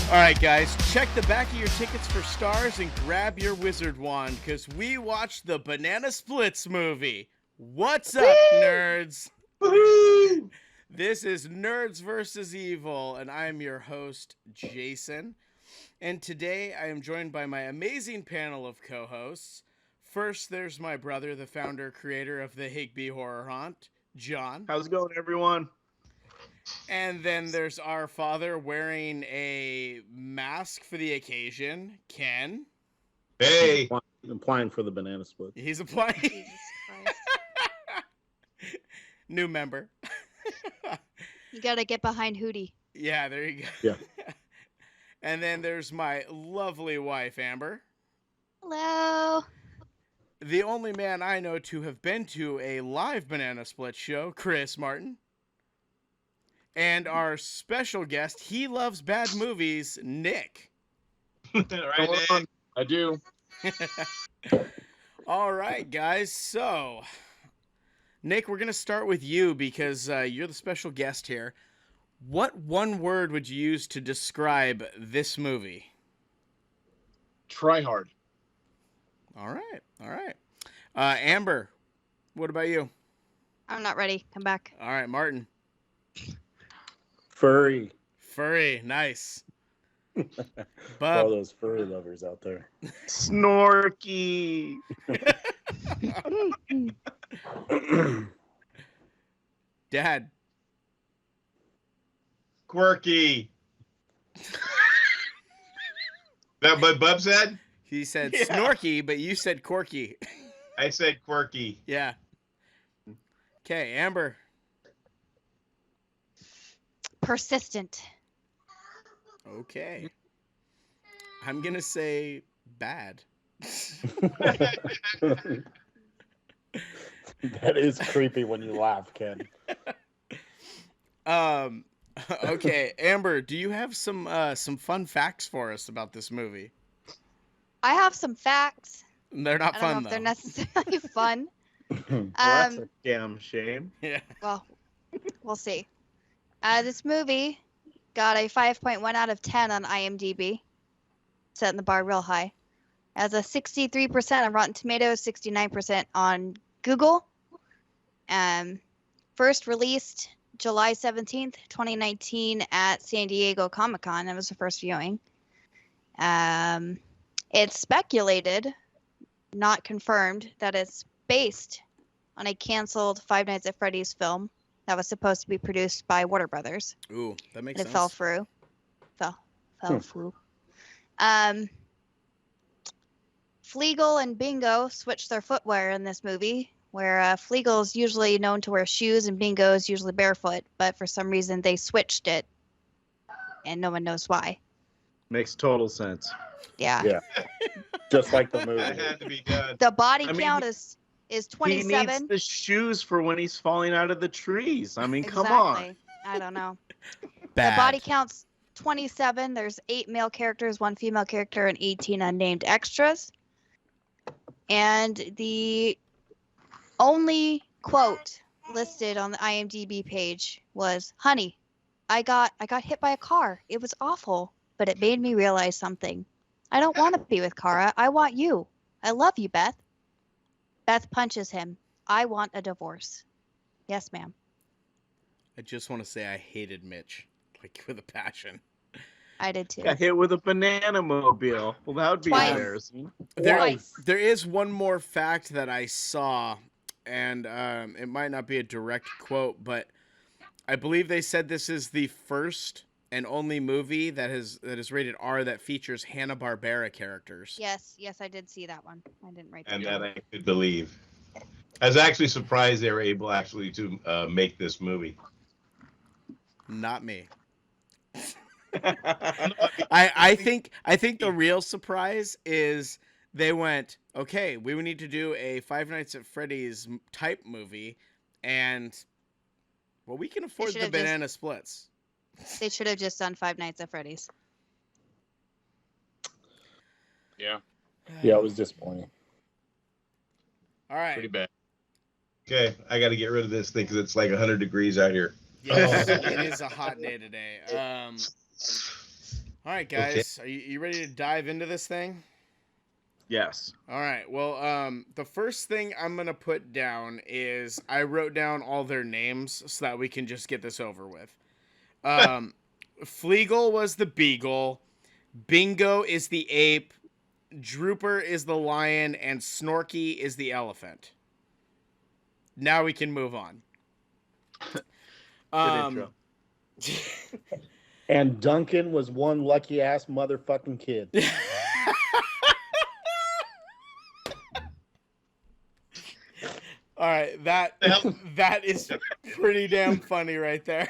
Alright guys, check the back of your tickets for stars and grab your wizard wand, because we watched the Banana Splits movie. What's up, nerds? Woohoo! This is Nerds vs. Evil, and I'm your host, Jason. And today I am joined by my amazing panel of co-hosts. First, there's my brother, the founder, creator of the Higby Horror Haunt, John. How's it going, everyone? And then there's our father wearing a mask for the occasion, Ken. Hey! I'm applying for the banana split. He's applying. New member. You gotta get behind Hootie. Yeah, there you go. Yeah. And then there's my lovely wife, Amber. Hello. The only man I know to have been to a live Banana Split show, Chris Martin. And our special guest, he loves bad movies, Nick. Right, Nick. I do. All right, guys. So, Nick, we're going to start with you because you're the special guest here. What one word would you use to describe this movie? Try hard. All right. All right. Amber, what about you? I'm not ready. Come back. All right, Martin. Furry. Furry. Nice. All Bub. those furry lovers out there. Snorky. Dad. Quirky. That what Bub said? He said Yeah. Snorky, but you said Corky. I said quirky. Yeah. Okay, Amber. Persistent. Okay. I'm going to say bad. That is creepy when you laugh, Ken. Okay, Amber, do you have some fun facts for us about this movie? I have some facts. They're not I don't fun, know if though. they're necessarily fun. Well, that's a damn shame. Yeah. Well, we'll see. This movie got a 5.1 out of 10 on IMDb, setting the bar real high. Has a 63% on Rotten Tomatoes, 69% on Google. First released July 17th, 2019 at San Diego Comic-Con. That was the first viewing. It's speculated, not confirmed, that it's based on a canceled Five Nights at Freddy's film that was supposed to be produced by Warner Brothers. Ooh, that makes And sense. it fell through. Fell through. Fleagle and Bingo switched their footwear in this movie, where Fleagle is usually known to wear shoes and Bingo is usually barefoot, but for some reason they switched it, and no one knows why. Makes total sense. Yeah. Yeah. Just like the That movie. had to be done. The body I mean, count is He 27. needs the shoes for when he's falling out of the trees. I mean, come Exactly. on. I don't know. Bad. The body count's 27. There's 8 male characters, 1 female character, and 18 unnamed extras. And the only quote listed on the IMDb page was, "Honey, I got hit by a car. It was awful, but it made me realize something. I don't want to be with Kara. I want you. I love you, Beth." Beth punches him. "I want a divorce." Yes, ma'am. I just want to say I hated Mitch, like with a passion. I did too. Got hit with a banana mobile. Well, that would be Twice. embarrassing. There is one more fact that I saw, and it might not be a direct quote, but I believe they said this is the first and only movie that is rated R that features Hanna-Barbera characters. Yes, I did see that one. I didn't write that And down. that I could believe. I was actually surprised they were able actually to make this movie. Not me. I think the real surprise is they went, okay, we would need to do a Five Nights at Freddy's type movie, and well, we can afford the banana splits. They should have just done Five Nights at Freddy's. Yeah, Yeah, it was disappointing. All right. pretty bad. Okay, I got to get rid of this thing because it's like 100 degrees out here. Yes, it is a hot day today. All right, guys, are you ready to dive into this thing? Yes. All right. Well, the first thing I'm gonna put down is I wrote down all their names so that we can just get this over with. Fleagle was the beagle, Bingo is the ape, Drooper is the lion, and Snorky is the elephant. Now we can move on. Good intro. And Duncan was one lucky ass motherfucking kid. All right, that is pretty damn funny right there.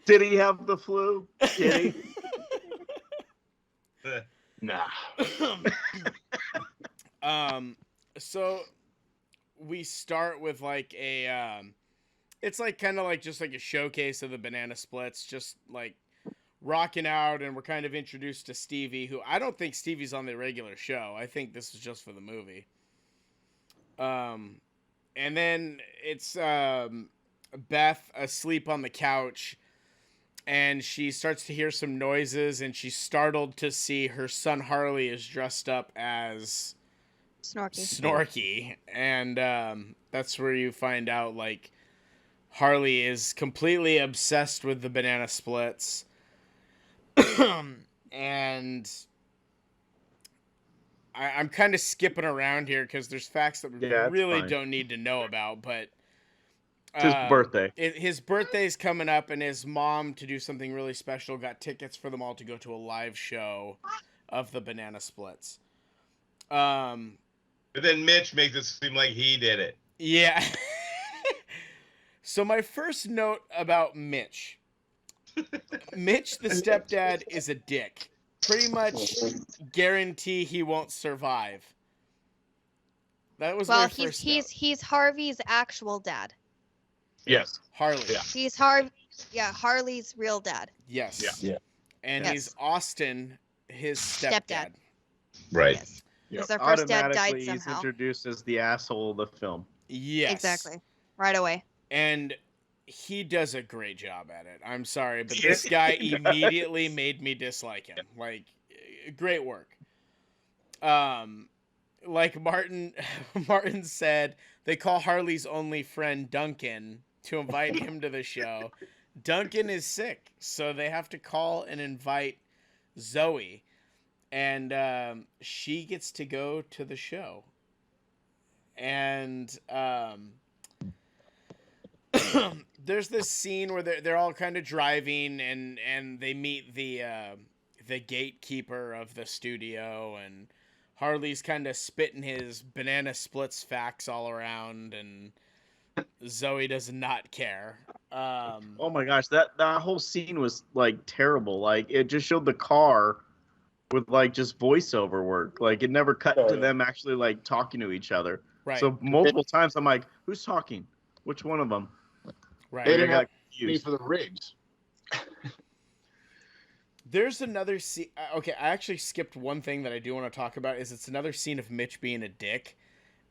Did he have the flu? Did he? Nah. So we start with like a it's like kind of like just like a showcase of the banana splits, just like rocking out, and we're kind of introduced to Stevie, who I don't think Stevie's on the regular show. I think this is just for the movie. And then it's Beth asleep on the couch, and she starts to hear some noises, and she's startled to see her son Harley is dressed up as Snorky. And that's where you find out like Harley is completely obsessed with the banana splits. And I'm kind of skipping around here because there's facts that we really don't need to know about, but It's his birthday. His birthday's coming up, and his mom, to do something really special, got tickets for them all to go to a live show of the banana splits. But then Mitch makes it seem like he did it. Yeah. So my first note about Mitch. Mitch, the stepdad, is a dick. Pretty much guarantee he won't survive. That was my first note. He's Harvey's actual dad. Yes. Harley. Yeah. He's Harley's real dad. Yes. Yeah. And Yes. he's Austin, his stepdad. Right. Yes. Yep. Because their first dad Automatically, died he's somehow. introduced as the asshole of the film. Yes. Exactly. Right away. And he does a great job at it. I'm sorry, but this guy immediately made me dislike him. Like, great work. Like Martin said, they call Harley's only friend Duncan to invite him to the show. Duncan is sick, so they have to call and invite Zoe, and she gets to go to the show. And there's this scene where they're all kind of driving, and they meet the gatekeeper of the studio, and Harley's kind of spitting his banana splits facts all around, and Zoe does not care. Oh my gosh, that whole scene was like terrible. Like it just showed the car with like just voiceover work. Like it never cut to them actually like talking to each other. Right. So multiple times I'm like, who's talking? Which one of them? Right. They I didn't got have me confused. for the rigs. There's another scene. Okay, I actually skipped one thing that I do want to talk about. It's another scene of Mitch being a dick.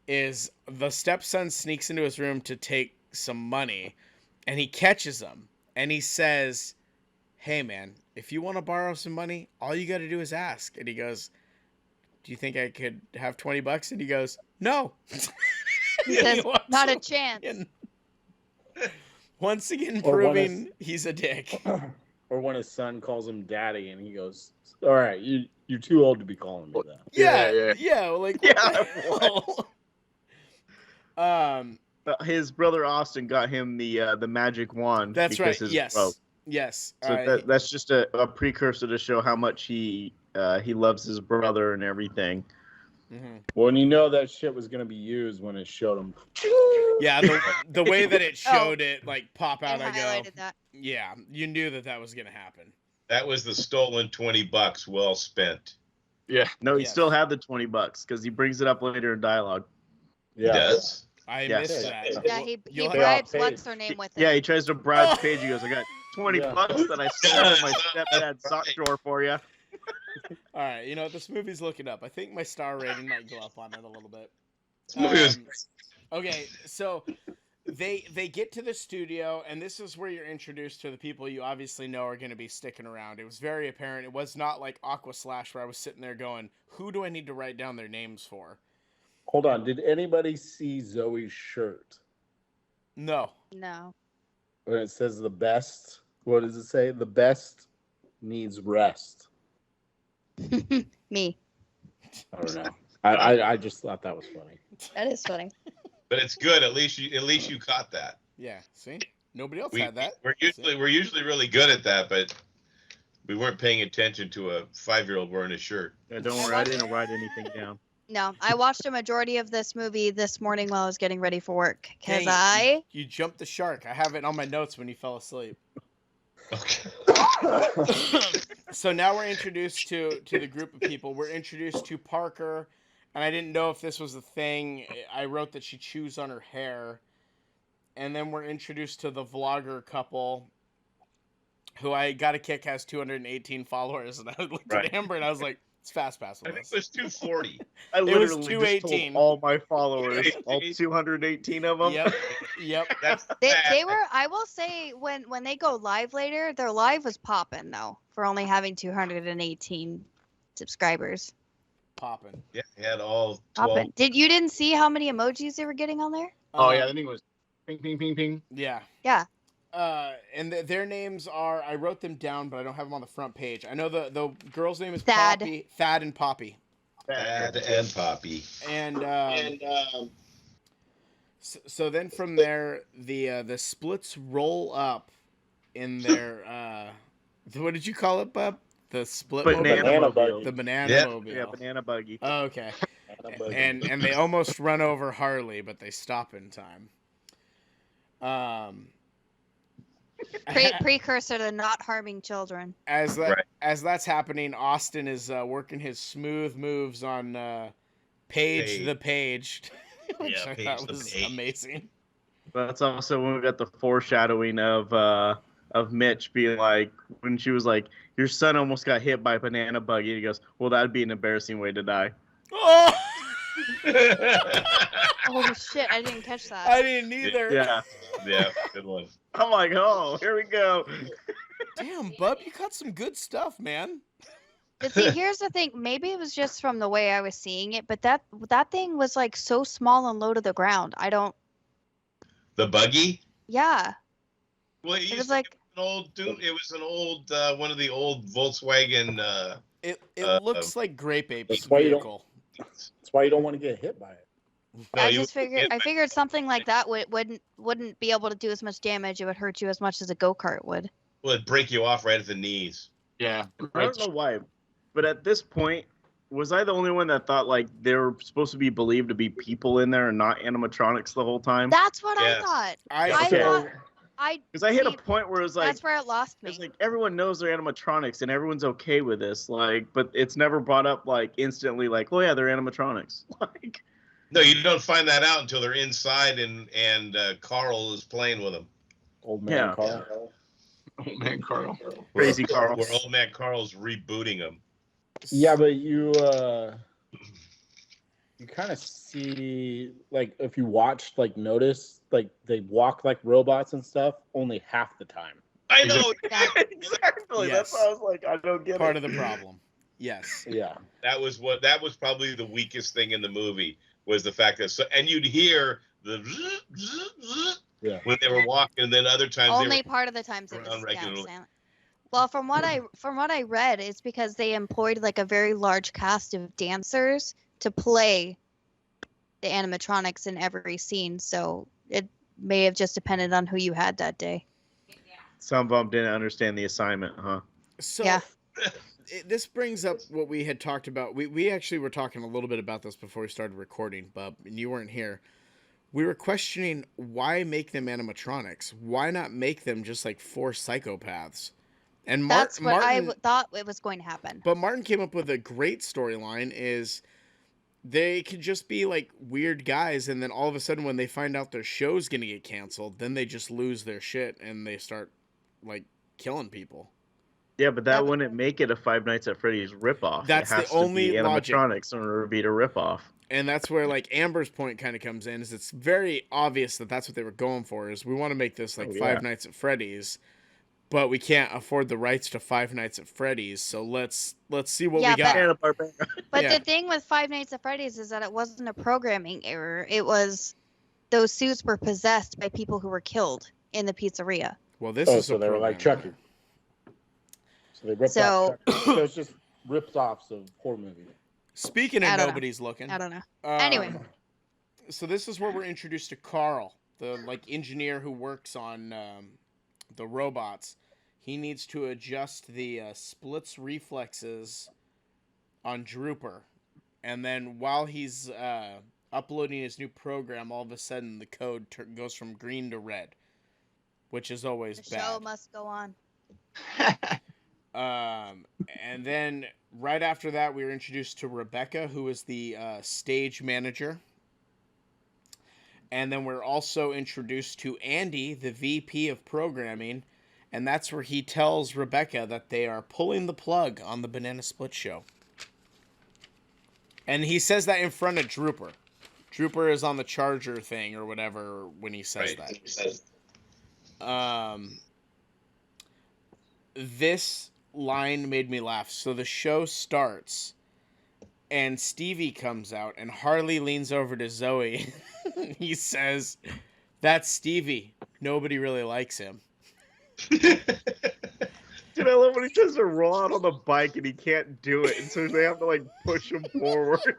Is the stepson sneaks into his room to take some money, and he catches him, and he says, "Hey man, if you want to borrow some money, all you got to do is ask." And he goes, "Do you think I could have $20?" And he goes, "No." He says, not a chance. And once again, Or when proving he's a dick. Or when his son calls him daddy, and he goes, "All right, you're too old to be calling me that." Yeah. Like, Yeah, what the hell? His brother Austin got him the magic wand. That's because right. his Yes. broke. Yes. So that's just a precursor to show how much he loves his brother and everything. When you know that shit was gonna be used when it showed them. Yeah, the way that it showed it like pop out, It I go, highlighted that. yeah, you knew that was gonna happen. That was the stolen $20 well spent. Yeah. No, he Yes. still had the $20 because he brings it up later in dialogue. He does. I Yes. missed that. Yeah, he You'll They bribes all what's paid. her name with Yeah, it. he tries to bribe Paige. He goes, "I got $20 that I stole from my stepdad's sock Right. drawer for you." All right, you know what? This movie's looking up. I think my star rating might go up on it a little bit. This movie was Okay, so they get to the studio, and this is where you're introduced to the people you obviously know are going to be sticking around. It was very apparent. It was not like Aqua Slash where I was sitting there going, "Who do I need to write down their names for?" Hold on. Did anybody see Zoe's shirt? No. No. When it says the best, what does it say? The best needs rest. Me. I don't know. I just thought that was funny. That is funny. but it's good. At least you caught that. Yeah. See, nobody else had that. We're usually really good at that, but we weren't paying attention to a 5-year-old wearing a shirt. Yeah, don't worry, I didn't write anything down. No, I watched a majority of this movie this morning while I was getting ready for work because Dang, you jumped the shark. I have it on my notes when you fell asleep. Okay. So now we're introduced to the group of people. We're introduced to Parker, and I didn't know if this was a thing. I wrote that she chews on her hair. And then we're introduced to the vlogger couple, who I got a kick has 218 followers. And I looked Right. at Amber, and I was like, it's fast pass I on think this. it was 240. I was literally just 218. told all my followers, all 218 of them. Yep. That's they bad. were. I will say when they go live later, their live was popping though for only having 218 subscribers. Popping. Yeah, he had all 12. Popping. Didn't see how many emojis they were getting on there? Oh yeah, the thing was ping ping ping ping. Yeah. Yeah. And their names are, I wrote them down, but I don't have them on the front page. I know the girl's name is Thad. Poppy. Thad and Poppy. Thad and Poppy. And so then from there, the splits roll up in their what did you call it, Bub? The split Banana mobile? mobile. The banana Yeah. mobile. Yeah, banana buggy. Oh, okay. And they almost run over Harley, but they stop in time. Precursor to not harming children. As Right. that's happening, Austin is working his smooth moves on Paige the Page, which Yeah, I Paige thought the was Page. amazing. That's also when we got the foreshadowing of Mitch being like, when she was like, "Your son almost got hit by a banana buggy." And he goes, "Well, that'd be an embarrassing way to die." Oh, Oh shit! I didn't catch that. I didn't either. Yeah. Yeah, good one. I'm like, "Oh, here we go." Damn, Bub, you got some good stuff, man. But see, here's the thing. Maybe it was just from the way I was seeing it, but that thing was like so small and low to the ground. I don't. The buggy? Yeah, Well, it was like an old dude. It was an old one of the old Volkswagen. It looks like Grape Ape's That's why you don't- vehicle. That's why you don't want to get hit by it. No, I you just wouldn't figured. get I figured something like that wouldn't be able to do as much damage. It would hurt you as much as a go-kart would. Well, it'd break you off right at the knees. Yeah. I don't know why, but at this point, was I the only one that thought like they were supposed to be believed to be people in there and not animatronics the whole time? That's what Yes. I thought. I I Okay. thought. Because I hit a see, point where it was like, That's where it lost me. it's like everyone knows they're animatronics and everyone's okay with this, like, but it's never brought up like instantly, like, oh yeah, they're animatronics. Like, No, you don't find that out until they're inside and Carl is playing with them. Old man Yeah. Carl. Oh man, Carl. Crazy Carl. Where old man Carl's rebooting them. Yeah, but you kind of see, like, if you watched, like, notice, like, they walk like robots and stuff only half the time. I know. Exactly. Yes. That's why I was like, I don't get part it. of the problem. Yes. Yeah. That was probably the weakest thing in the movie was the fact that and you'd hear the Yeah. when they were walking, and then other times Only they were part of the times it around was yeah, regularly. silent. Well, from what I read, it's because they employed like a very large cast of dancers to play the animatronics in every scene, so it may have just depended on who you had that day. Some of them didn't understand the assignment, huh? So Yeah. this brings up what we had talked about. We actually were talking a little bit about this before we started recording, Bub, and you weren't here. We were questioning why make them animatronics? Why not make them just like 4 psychopaths? And That's what Martin, I thought it was going to happen. but Martin came up with a great storyline is they could just be like weird guys, and then all of a sudden when they find out their show's going to get canceled, then they just lose their shit and they start like killing people. Yeah, but that Yeah, but- wouldn't make it a Five Nights at Freddy's ripoff. That's it the has only to be logic. animatronics in order to be a ripoff. And that's where like Amber's point kind of comes in, is it's very obvious that that's what they were going for, is we want to make this like Oh, yeah. Five Nights at Freddy's, but we can't afford the rights to Five Nights at Freddy's, so let's see what Yeah, we got. Hanna-Barbera. But Yeah. the thing with Five Nights at Freddy's is that it wasn't a programming error. It was those suits were possessed by people who were killed in the pizzeria. Well, this Oh, is so a they were like program. Chucky. So they ripped So- off Chucky. So it's just rips-offs of horror movies. Speaking of I don't know. nobody's looking. I don't know. um, Anyway. So this is where we're introduced to Carl, the like engineer who works on the robots. He needs to adjust the splits reflexes on Drooper, and then while he's uploading his new program, all of a sudden the code goes from green to red, which is always The show bad. must go on. And then right after that, we were introduced to Rebecca, who is the stage manager. And then we're also introduced to Andy, the VP of programming. And that's where he tells Rebecca that they are pulling the plug on the Banana Split show. And he says that in front of Drooper. Drooper is on the charger thing or whatever when he says that. This line made me laugh. So the show starts, and Stevie comes out, and Harley leans over to Zoe. He says, "That's Stevie. Nobody really likes him." Dude, I love when he tries to roll out on the bike and he can't do it, and so they have to like push him forward.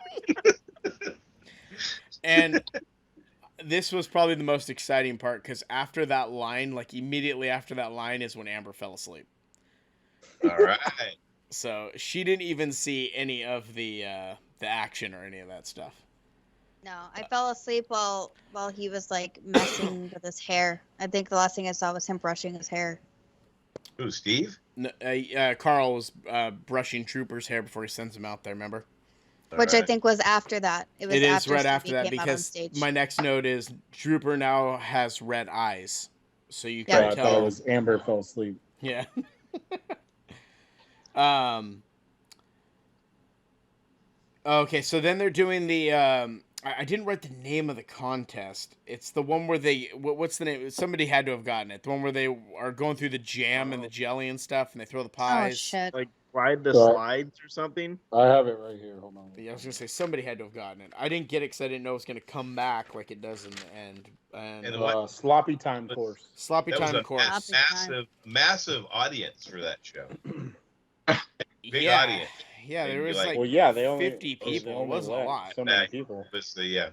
And this was probably the most exciting part, because after that line, like immediately after that line, is when Amber fell asleep. All right. So she didn't even see any of the action or any of that stuff. No, I fell asleep while he was like messing with his hair. I think the last thing I saw was him brushing his hair. Who, Steve? Carl was brushing Trooper's hair before he sends him out there, remember? Which I Alright. think was after that. It was It is after right Stevie after that, came out on because stage. my next note is Trooper now has red eyes. So you Yeah. can I thought tell. it was Amber fell asleep. Yeah. Okay, so then they're doing the I didn't write the name of the contest. It's the one where they what's the name? Somebody had to have gotten it. The one where they are going through the jam and the jelly and stuff, and they throw the Oh pies. shit! Like ride the Well- slides or something. I have it right here. Hold on. Yeah, I was gonna say somebody had to have gotten it. I didn't get it because I didn't know it was gonna come back like it does in the end. And And Sloppy time course. sloppy That was time a course. massive audience for that show. Big yeah. audience. Yeah, there And was you're like Well, yeah, they only 50 they people. It only wasn't a let lot. So many Yeah. people. Obviously, yeah.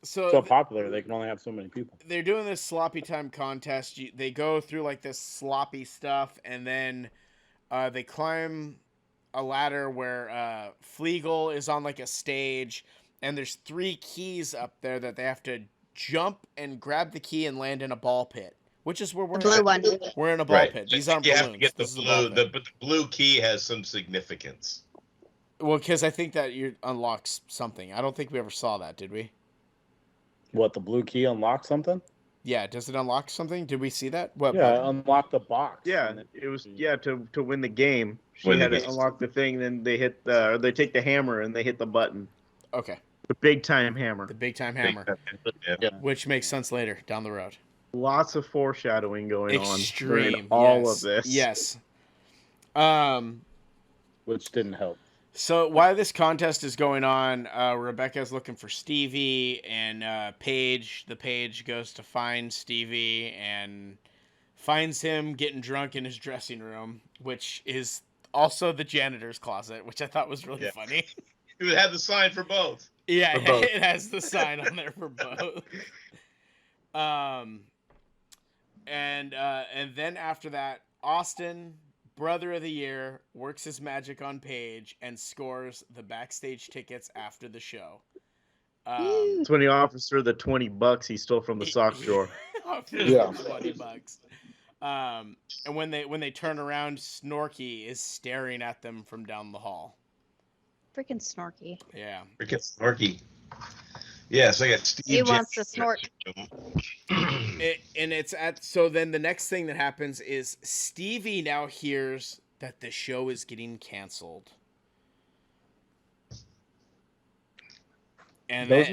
So So popular, they can only have so many people. they're doing this sloppy time contest. They go through like this sloppy stuff, and then they climb a ladder where Fleagle is on like a stage, and there's 3 keys up there that they have to jump and grab the key and land in a ball pit, which is where we're The blue at. one. We're in a ball Right. pit. These aren't You balloons. have to get the This is a ball blue. pit. But the blue key has some significance. Well, because I think that you unlocks something. I don't think we ever saw that, did we? What, the blue key unlocked something? Yeah, does it unlock something? Did we see that? What? Yeah, it unlocked the box. Yeah, And it was to win the game. She Win the had to game. unlock the thing, then they hit or they take the hammer and they hit the button. Okay, The big time hammer. the big time hammer, Yeah. which makes sense later down the road. Lots of foreshadowing going on Extreme. during all yes, of this. Yes. which didn't help. So while this contest is going on, Rebecca's looking for Stevie, and the page goes to find Stevie and finds him getting drunk in his dressing room, which is also the janitor's closet, which I thought was really Yeah. funny. You had the sign for both. Yeah, For both. it has the sign on there for both. And then after that, Austin, Brother of the Year works his magic on Paige and scores the backstage tickets after the show. That's when he offers her the $20 he stole from the sock drawer. Yeah. $20. And when they turn around, Snorky is staring at them from down the hall. Freaking Snorky. Yeah. Freaking Snorky. Yes, I got Steve. He wants to snort. And it's so then the next thing that happens is Stevie now hears that the show is getting canceled. And There was a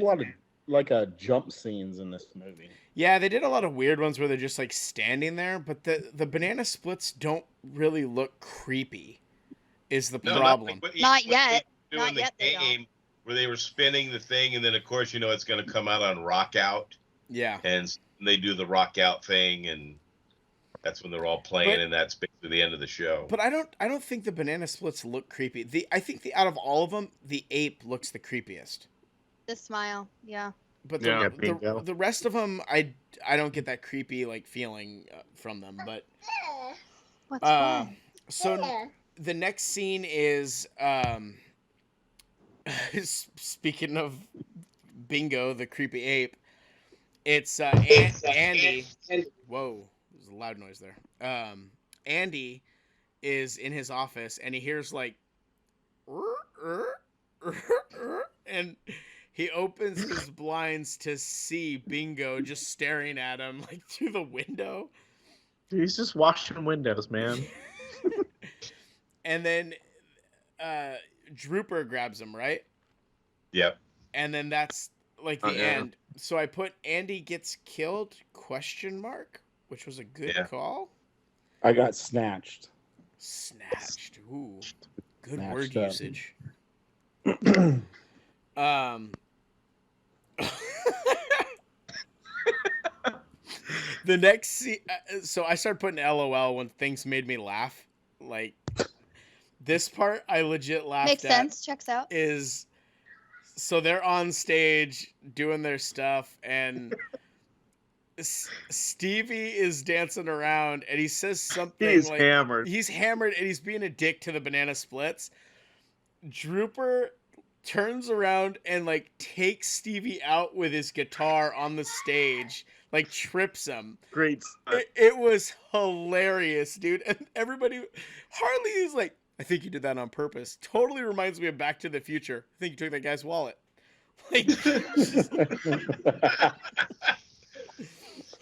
lot of jump scenes in this movie. yeah, they did a lot of weird ones where they're just like standing there, but the banana splits don't really look creepy. Is the problem? Not yet. Doing Not the yet, they game where they were spinning the thing, and then of course it's going to come out on Rock Out, Yeah. and they do the Rock Out thing, and that's when they're all playing, and that's basically the end of the show. But I don't think the banana splits look creepy. I think out of all of them, the ape looks the creepiest. The smile. Yeah. But Yeah, the bingo. the rest of them, I don't get that creepy like feeling from them. But What's wrong? so the next scene is speaking of Bingo, the creepy ape. It's Andy. Whoa, there's a loud noise there. Andy is in his office and he hears like, and he opens his blinds to see Bingo just staring at him like through the window. Dude, he's just washing windows, man. And then Drooper grabs him, right? Yep. And then that's like the yeah. end. So I put Andy gets killed ? Which was a good call. I got snatched. Snatched. Ooh. Good Snatched word up. usage. The next scene, so I started putting LOL when things made me laugh. Like this part, I legit laughed Makes at. sense. Checks out. Is so they're on stage doing their stuff, and Stevie is dancing around, and he says something He's like hammered. he's hammered, and he's being a dick to the banana splits. Drooper turns around and like takes Stevie out with his guitar on the stage, like trips him. Great stuff. It was hilarious, dude. And everybody, Harley is like, I think you did that on purpose. Totally reminds me of Back to the Future. I think you took that guy's wallet. Like,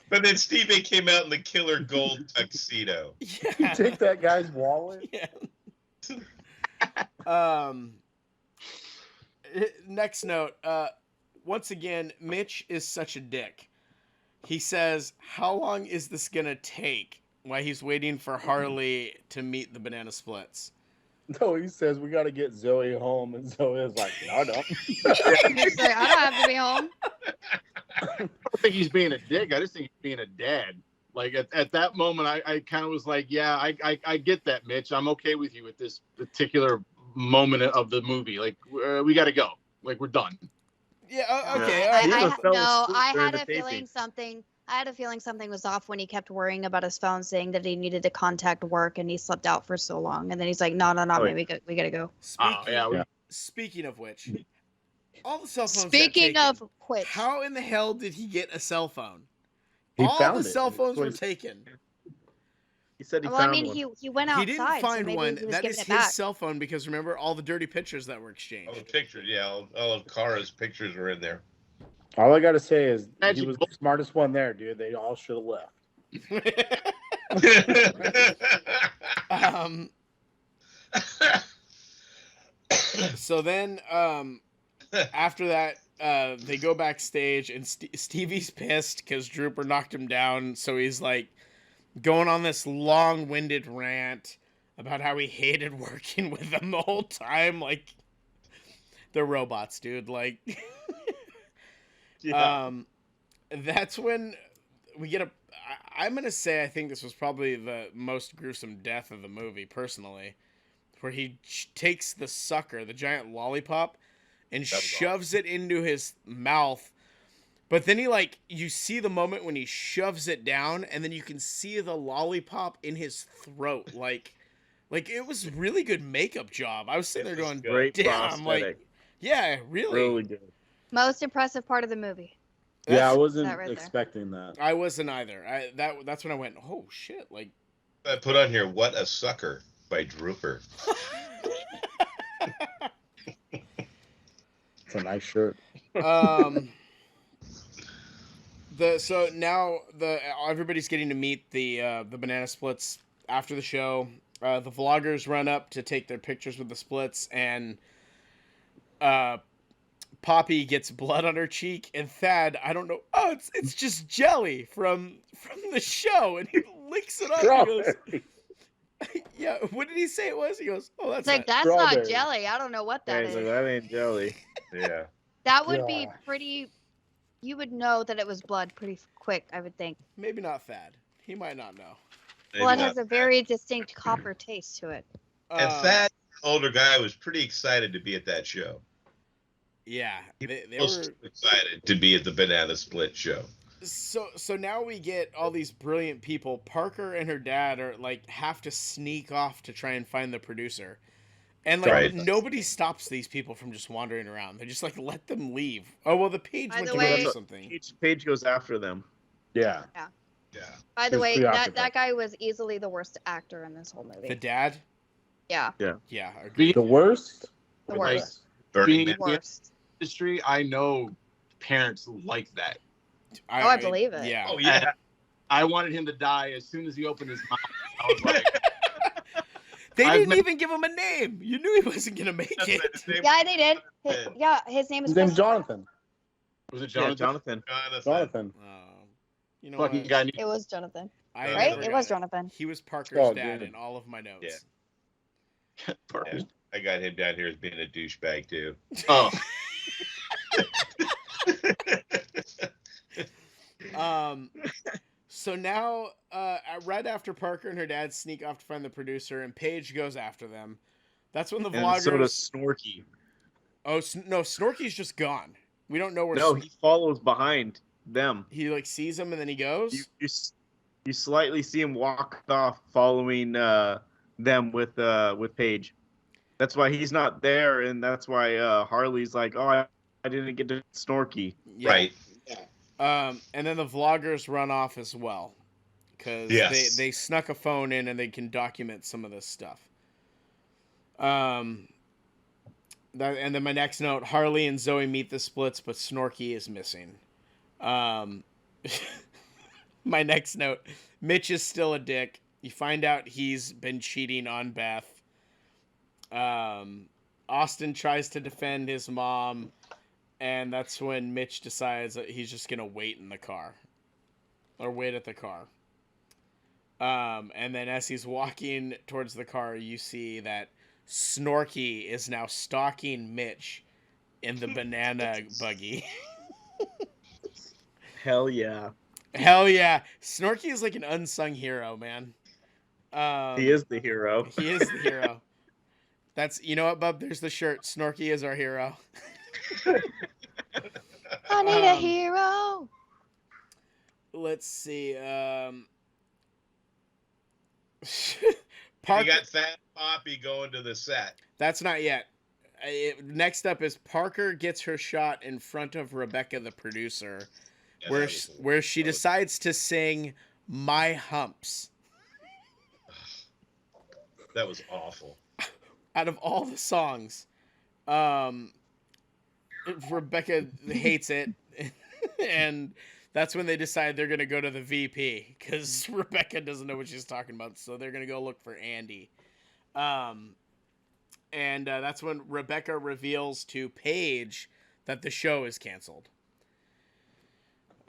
But then Stevie came out in the killer gold tuxedo. yeah. Take that guy's wallet. Yeah. Next note. Once again, Mitch is such a dick. He says, "How long is this gonna take?" While he's waiting for Harley to meet the banana splits. No, he says we got to get Zoe home, and Zoe is like, "No, no." He's like, I don't have to be home. I don't think he's being a dick. I just think he's being a dad. Like at that moment, I kind of was like, yeah, I get that, Mitch. I'm okay with you at this particular moment of the movie. Like we got to go. Like we're done. Yeah. Okay. He all right. was fell asleep I during had the a feeling taping. something. I had a feeling something was off when he kept worrying about his phone, saying that he needed to contact work, and he slept out for so long. And then he's like, "No, Oh, man, we gotta go." Speaking of which, all the cell phones. got Speaking taken. of which, How in the hell did he get a cell phone? He All found the it. cell That's phones what were he- taken. He said he well, I found mean, one. he went He outside. didn't so find maybe one. He was That giving is it his back. cell phone because remember all the dirty pictures that were exchanged. All the pictures, yeah, all of Kara's pictures were in there. All I gotta say is Magic he was the smartest one there, dude. They all should have left. So then, after that, they go backstage, and Stevie's pissed because Drooper knocked him down. So he's like going on this long-winded rant about how he hated working with them the whole time. Like, they're robots, dude. Like, that's when we get I'm gonna say I think this was probably the most gruesome death of the movie, personally, where he takes the sucker, the giant lollipop, and shoves it into his mouth. But then you see the moment when he shoves it down, and then you can see the lollipop in his throat. Like, Like it was really good makeup job. I was sitting there It was going, good. Great damn, like prosthetic. yeah, really. Really good. Most impressive part of the movie. Yeah, I That's- wasn't that right there. expecting that. I wasn't either. That's when I went, oh shit, like I put on here "What a Sucker" by Drooper. It's a nice shirt. So now everybody's getting to meet the banana splits after the show. The vloggers run up to take their pictures with the splits, and Poppy gets blood on her cheek, and Thad, I don't know. Oh, it's just jelly from the show, and he licks it up. And he goes, yeah, what did he say it was? He goes, oh, that's It's like, not- that's not strawberry. jelly. I don't know what that Guys, is. like, that ain't jelly. Yeah. That would be Yeah. pretty. You would know that it was blood pretty quick, I would think. maybe not Thad. He might not know. Blood Maybe has not a very distinct copper taste to it. And Um, Thad, older guy, was pretty excited to be at that show. yeah, He they was were. excited to be at the Banana Split show. So now we get all these brilliant people. Parker and her dad are like have to sneak off to try and find the producer. And like Right. nobody stops these people from just wandering around. They just like let them leave. Oh well, the page By went the to way- go do something. Page goes after them. Yeah. Yeah. By the He was way, that preoccupied. guy was easily the worst actor in this whole movie. The dad, Yeah, yeah, agreed. The worst? the Like, worst. Burning Being Man. in the Worst. industry, I know parents like that. I believe it. Yeah. Oh yeah. I wanted him to die as soon as he opened his mouth. I was like, They I've didn't met- even give him a name. You knew he wasn't gonna make That's it. right, his name Yeah, they did. Jonathan. His name is. His name's Chris- Jonathan. was it Yeah, Jonathan? Jonathan. Jonathan. Jonathan. You know Fucking what? guy. It was Jonathan, I Right? right? never It got was Jonathan. He was Parker's Oh, dad dude. in all of my notes. Yeah. Yeah, I got him down here as being a douchebag too. Oh, So now, right after Parker and her dad sneak off to find the producer, and Paige goes after them. That's when the And vloggers. so does Snorky. Oh no, Snorky's just gone. We don't know where. No, he follows behind them. he like sees him and then he goes. You slightly see him walk off following them with Paige. That's why he's not there, and that's why Harley's like, oh, I didn't get to Snorky. Yeah. Right. And then the vloggers run off as well, because Yes. they snuck a phone in and they can document some of this stuff. And then my next note: Harley and Zoe meet the splits, but Snorky is missing. My next note: Mitch is still a dick. You find out he's been cheating on Beth. Austin tries to defend his mom, and that's when Mitch decides that he's just gonna wait in the car, or wait at the car. And then as he's walking towards the car, you see that Snorky is now stalking Mitch in the banana buggy. Hell yeah. Hell yeah. Snorky is like an unsung hero, man. He is the hero. He is the hero. That's, you know what, bub? There's the shirt. Snorky is our hero. I need a Um, hero. Let's see. You Parker, got Fat Poppy going to the set. that's not yet. Next up is Parker gets her shot in front of Rebecca, the producer, Yeah, where that sh- was- where she that was- decides to sing "My Humps." That was awful. Out of all the songs, Rebecca hates it, and that's when they decide they're gonna go to the VP because Rebecca doesn't know what she's talking about, so they're gonna go look for Andy. And that's when Rebecca reveals to Paige that the show is canceled.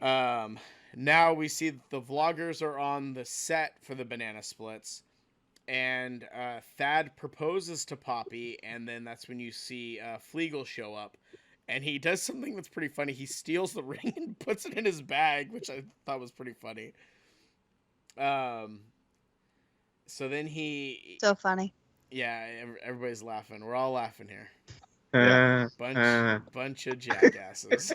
Now we see that the vloggers are on the set for the banana splits, and Thad proposes to Poppy, and then that's when you see Flegel show up, and he does something that's pretty funny. He steals the ring and puts it in his bag, which I thought was pretty funny. So then So funny. yeah, everybody's laughing. We're all laughing here. Yeah. Bunch of jackasses.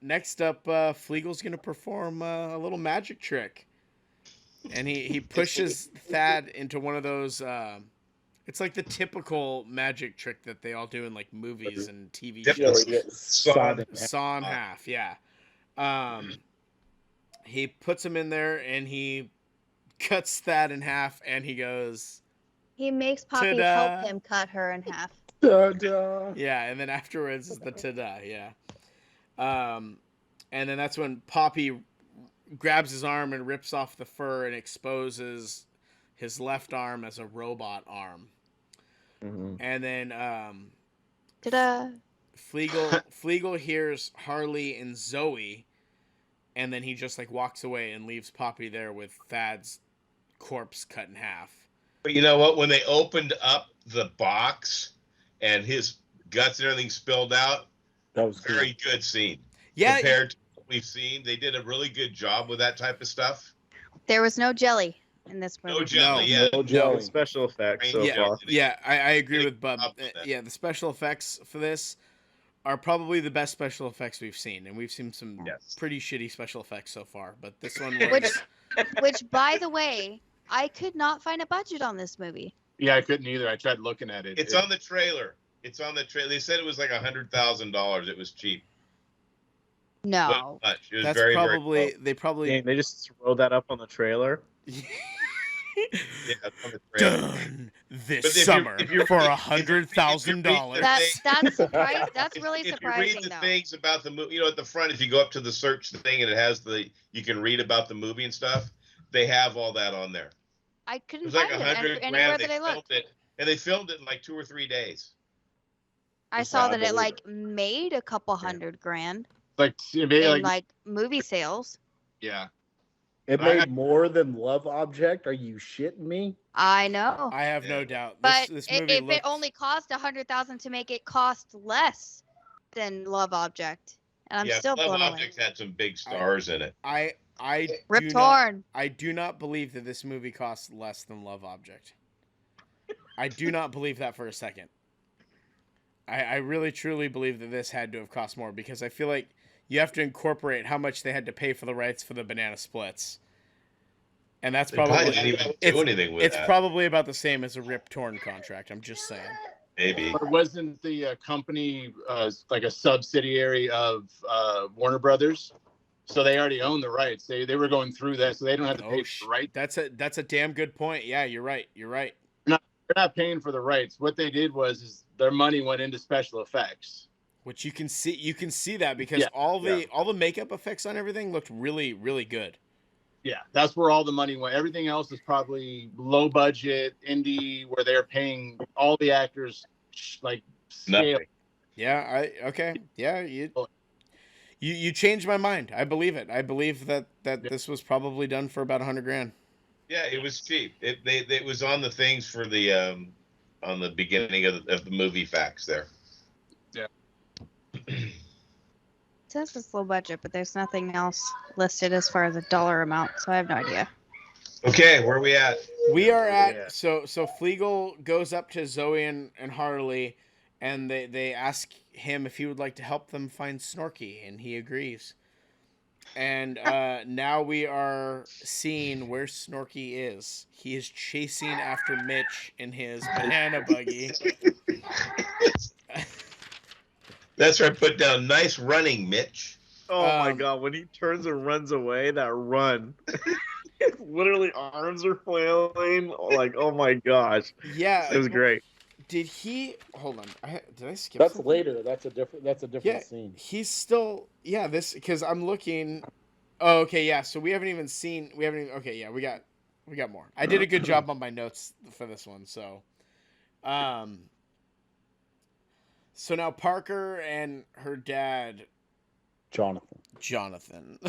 Next up, Flegel's gonna perform a little magic trick. and he pushes Thad into one of those. It's like the typical magic trick that they all do in like movies and TV Yep. You know, shows. where you get sawed in half. Saw in half, yeah. He puts him in there and he cuts Thad in half, and he goes, He makes Poppy Ta-da. help him cut her in half. Ta-da. yeah, and then afterwards is the ta-da, yeah. And then that's when Poppy grabs his arm and rips off the fur and exposes his left arm as a robot arm. Mhm. And then Ta-da! Flegel hears Harley and Zoe, and then he just like walks away and leaves Poppy there with Thad's corpse cut in half. But you know what? When they opened up the box and his guts and everything spilled out, That was cool. very good scene. Yeah, Compared to what we've seen, they did a really good job with that type of stuff. There was no jelly in this movie. No jelly, yeah. No No jelly. special effects so yeah, far. yeah, I agree with Bub. Up with that. Yeah, the special effects for this are probably the best special effects we've seen, and we've seen some Yes. pretty shitty special effects so far. But this one Which, was which, by the way, I could not find a budget on this movie. Yeah, I couldn't either. I tried looking at it. It's on the trailer. It's on the trailer. They said it was like $100,000. It was cheap. No. Wasn't much. It was that's very, probably very they probably Dang, they just throw that up on the trailer. yeah, it's on the trailer. done But this if you- summer if you for read- $100,000. That's that's really If you surprising read the though. things about the movie, at the front, if you go up to the search thing and it has you can read about the movie and stuff. They have all that on there. I It couldn't was like find it $100 anywhere grand. They that I filmed looked. it, and they filmed it in like 2 or 3 days. I That's saw how I that it believe like made a couple $100,000 like maybe in like like movie sales. yeah. It I- made more than Love Object. Are you shitting me? I know. I have no doubt. But This if movie it looks, only cost $100,000 to make it cost less than Love Object, and I'm yeah, still Love blown away. Object had some big stars in it. I Rip do not, Torn. I do not believe that this movie costs less than Love Object. I do not believe that for a second. I really truly believe that this had to have cost more, because I feel like you have to incorporate how much they had to pay for the rights for the banana splits. And that's They probably probably didn't even it's- do anything with it's that. probably about the same as a Rip Torn contract. I'm just saying. Maybe. But wasn't the company like a subsidiary of Warner Brothers? So they already own the rights. They were going through that, so they don't have to pay for the rights. That's a damn good point. Yeah, you're right. You're right. They're not paying for the rights. What they did is their money went into special effects. Which you can see that because Yeah, all the makeup effects on everything looked really, really good. Yeah, that's where all the money went. Everything else is probably low budget indie, where they're paying all the actors like scale. Nothing. Yeah, you changed my mind. I believe it. I believe that this was probably done for about $100,000. Yeah, it was cheap. It was on the things for the on the beginning of the movie facts there. Yeah. It says it's low budget, but there's nothing else listed as far as a dollar amount, so I have no idea. Okay, where are we at? We are at Yeah. so Flegel goes up to Zoe and Harley, and they ask him if he would like to help them find Snorky, and he agrees. And now we are seeing where Snorky is. He is chasing after Mitch in his banana buggy. That's where I put down. Nice running, Mitch. Oh my Um, god, when he turns and runs away, that run. Literally arms are flailing. Like, oh my gosh. Yeah, It was great. Did he? Hold on. Did I skip? That's something? later. That's a different Yeah, scene. he's still this because I'm looking. Oh, okay, yeah. So we haven't even. Okay, yeah, we got more. I did a good job on my notes for this one. So now Parker and her dad, Jonathan. Jonathan.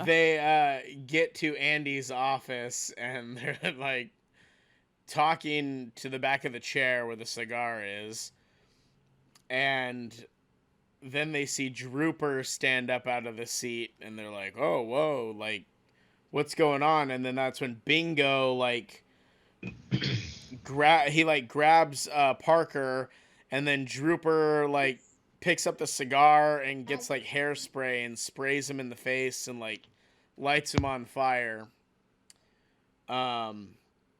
they get to Andy's office and they're like talking to the back of the chair where the cigar is, and then they see Drooper stand up out of the seat and they're like, oh, whoa, like, what's going on? And then that's when Bingo, like, grabs Parker, and then Drooper, like, picks up the cigar and gets, like, hairspray and sprays him in the face and, like, lights him on fire. That was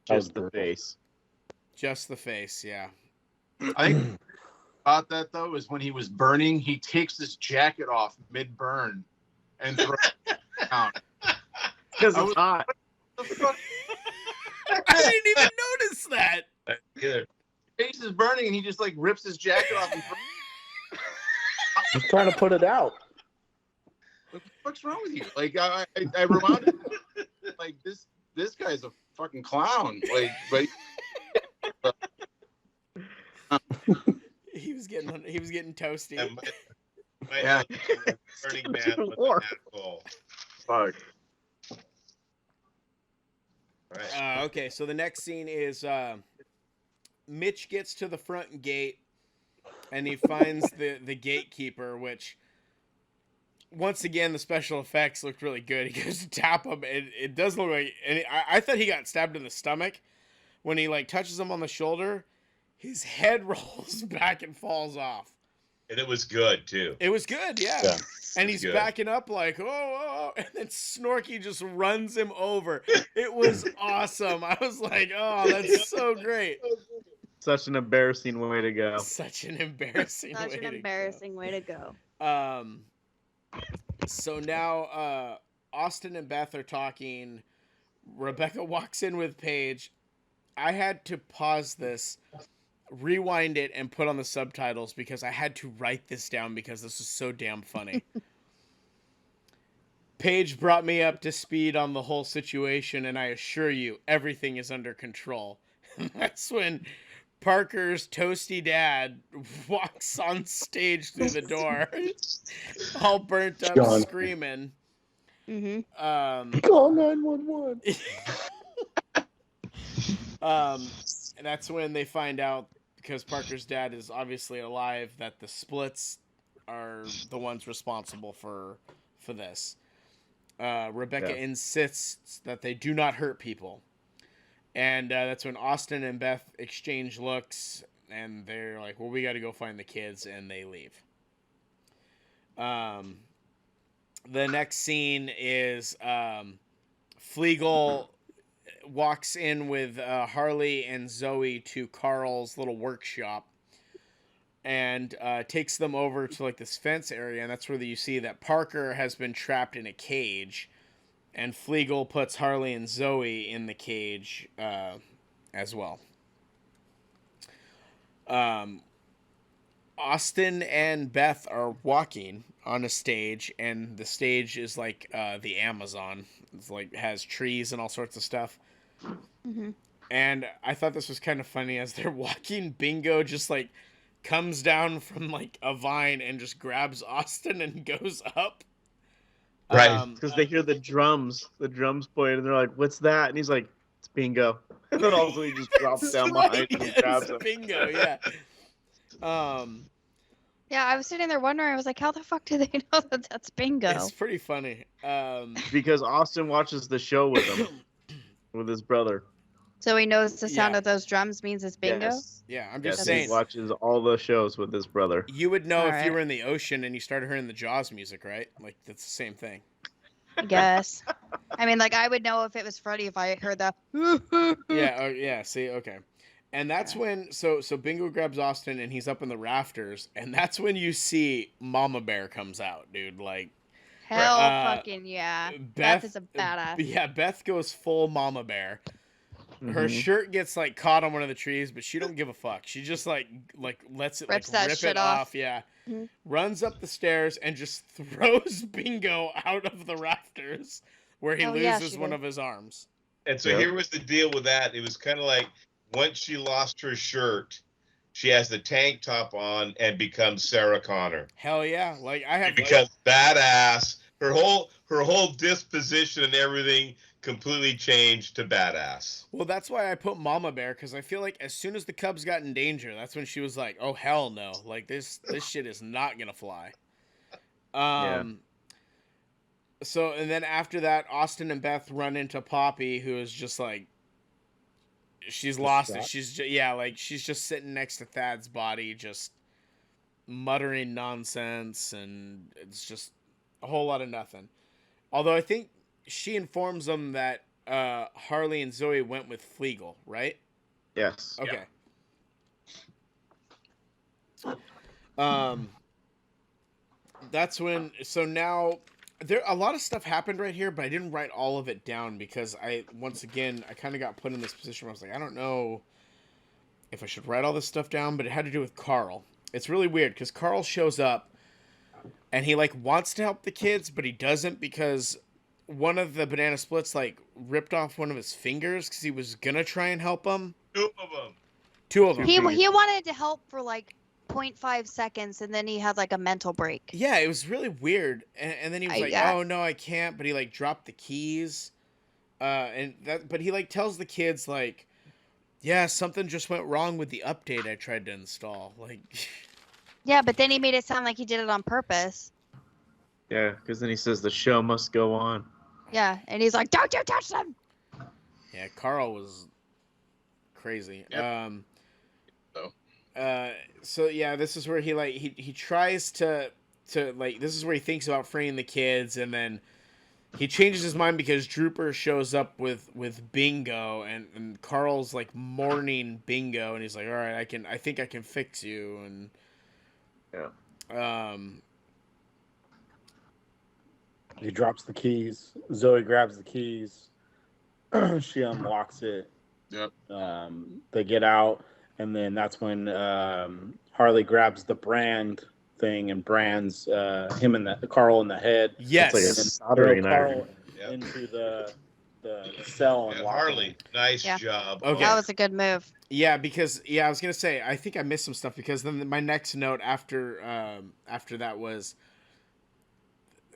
Just the brutal. face. Just the face, yeah. I think about that though is when he was burning, he takes his jacket off mid burn and throws it down. Because I it's was- hot. What the fuck? I didn't even notice that. Either. His face is burning and he just like rips his jacket off and throws He's trying to put it out. What the fuck's wrong with you? Like I reminded like this guy's a fucking clown. Like but He was getting toasty. That might Yeah. be Burning Man with War. the coal. Fuck. All right. Okay, so the next scene is Mitch gets to the front gate and he finds the gatekeeper, which once again the special effects looked really good. He goes to tap him, and it does look like, and I thought he got stabbed in the stomach. When he like touches him on the shoulder, his head rolls back and falls off. And it was good too. It was good, yeah. Yeah. And It was he's good. backing up like, oh, and then Snorky just runs him over. It was awesome. I was like, oh, that's so great. Such an embarrassing way to go. Such an embarrassing Such way an to go. embarrassing way to go. So now Austin and Beth are talking. Rebecca walks in with Paige. I had to pause this, rewind it, and put on the subtitles because I had to write this down because this is so damn funny. Paige brought me up to speed on the whole situation, and I assure you, everything is under control. That's when Parker's toasty dad walks on stage through the door, all burnt up, John. screaming. Mm-hmm. Call 911. And that's when they find out, because Parker's dad is obviously alive, that the Splits are the ones responsible for this. Rebecca Yeah. insists that they do not hurt people. And that's when Austin and Beth exchange looks, and they're like, well, we got to go find the kids, and they leave. The next scene is Flegel walks in with Harley and Zoe to Carl's little workshop and takes them over to like this fence area, and that's where you see that Parker has been trapped in a cage, and Flegel puts Harley and Zoe in the cage as well. Austin and Beth are walking on a stage, and the stage is like the Amazon. It's like has trees and all sorts of stuff. Mm-hmm. And I thought this was kind of funny as they're walking. Bingo just like comes down from like a vine and just grabs Austin and goes up. Right. Because they hear the drums playing, and they're like, "What's that?" And he's like, "It's bingo." And then also he just drops down behind him and grabs him. Bingo, yeah. Yeah, I was sitting there wondering. I was like, how the fuck do they know that that's bingo? It's pretty funny. Because Austin watches the show with him, with his brother. So he knows the sound Yeah. of those drums means it's bingo. Yes. Yeah, I'm Yes, just he saying. watches all the shows with his brother. You would know if you Alright. were in the ocean and you started hearing the Jaws music, right? Like that's the same thing. I guess. I mean, like I would know if it was Freddy if I heard the. Yeah. Oh, yeah. See. Okay. And that's when so Bingo grabs Austin and he's up in the rafters, and that's when you see Mama Bear comes out, dude. Like Hell, Uh, fucking yeah. Beth Beth is a badass. Yeah, Beth goes full Mama Bear. Her Mhm. shirt gets like caught on one of the trees, but she don't give a fuck. She just like lets it Rips like that rip shit it off. off. Yeah. Mhm. Runs up the stairs and just throws Bingo out of the rafters, where he Oh, yeah, loses she one did. of his arms. And so Yeah. here was the deal with that. It was kind of like once she lost her shirt, she has the tank top on and becomes Sarah Connor. Hell yeah! Like I have. She becomes badass. Her whole disposition and everything completely changed to badass. Well, that's why I put Mama Bear, because I feel like as soon as the Cubs got in danger, that's when she was like, "Oh hell no! Like this shit is not gonna fly." So and then after that, Austin and Beth run into Poppy, who is just like, she's lost it. Distraught. She's just sitting next to Thad's body, just muttering nonsense, and it's just a whole lot of nothing. Although I think she informs them that Harley and Zoe went with Fleagle, right? Yes. Okay. That's when. So now, there a lot of stuff happened right here, but I didn't write all of it down because I kind of got put in this position where I was like, I don't know if I should write all this stuff down, but it had to do with Carl. It's really weird because Carl shows up and he like wants to help the kids, but he doesn't because one of the banana splits like ripped off one of his fingers because he was gonna try and help him. Two of them. Two of them. He wanted to help for like 0.5 seconds, and then he had like a mental break. Yeah, it was really weird, and then he was like, yeah. "Oh no, I can't," but he like dropped the keys, but he like tells the kids like, "Yeah, something just went wrong with the update I tried to install." Like, Yeah, but then he made it sound like he did it on purpose. Yeah, because then he says the show must go on. Yeah, and he's like, "Don't you touch them!" yeah, Carl was crazy. Yep. So yeah, this is where he like he tries to like this is where he thinks about freeing the kids, and then he changes his mind because Drooper shows up with Bingo, and Carl's like mourning Bingo, and he's like, all right, I think I can fix you, and He drops the keys. Zoe grabs the keys. She unlocks it. Yep. They get out, and then that's when Harley grabs the brand thing and brands him and the Carl in the head. yes, It's like a And then soldering throw Carl iron. Yep. into the cell and And lock Harley, him. nice Yeah. job. Okay. That was a good move. yeah, because I was gonna say I think I missed some stuff because then my next note after that was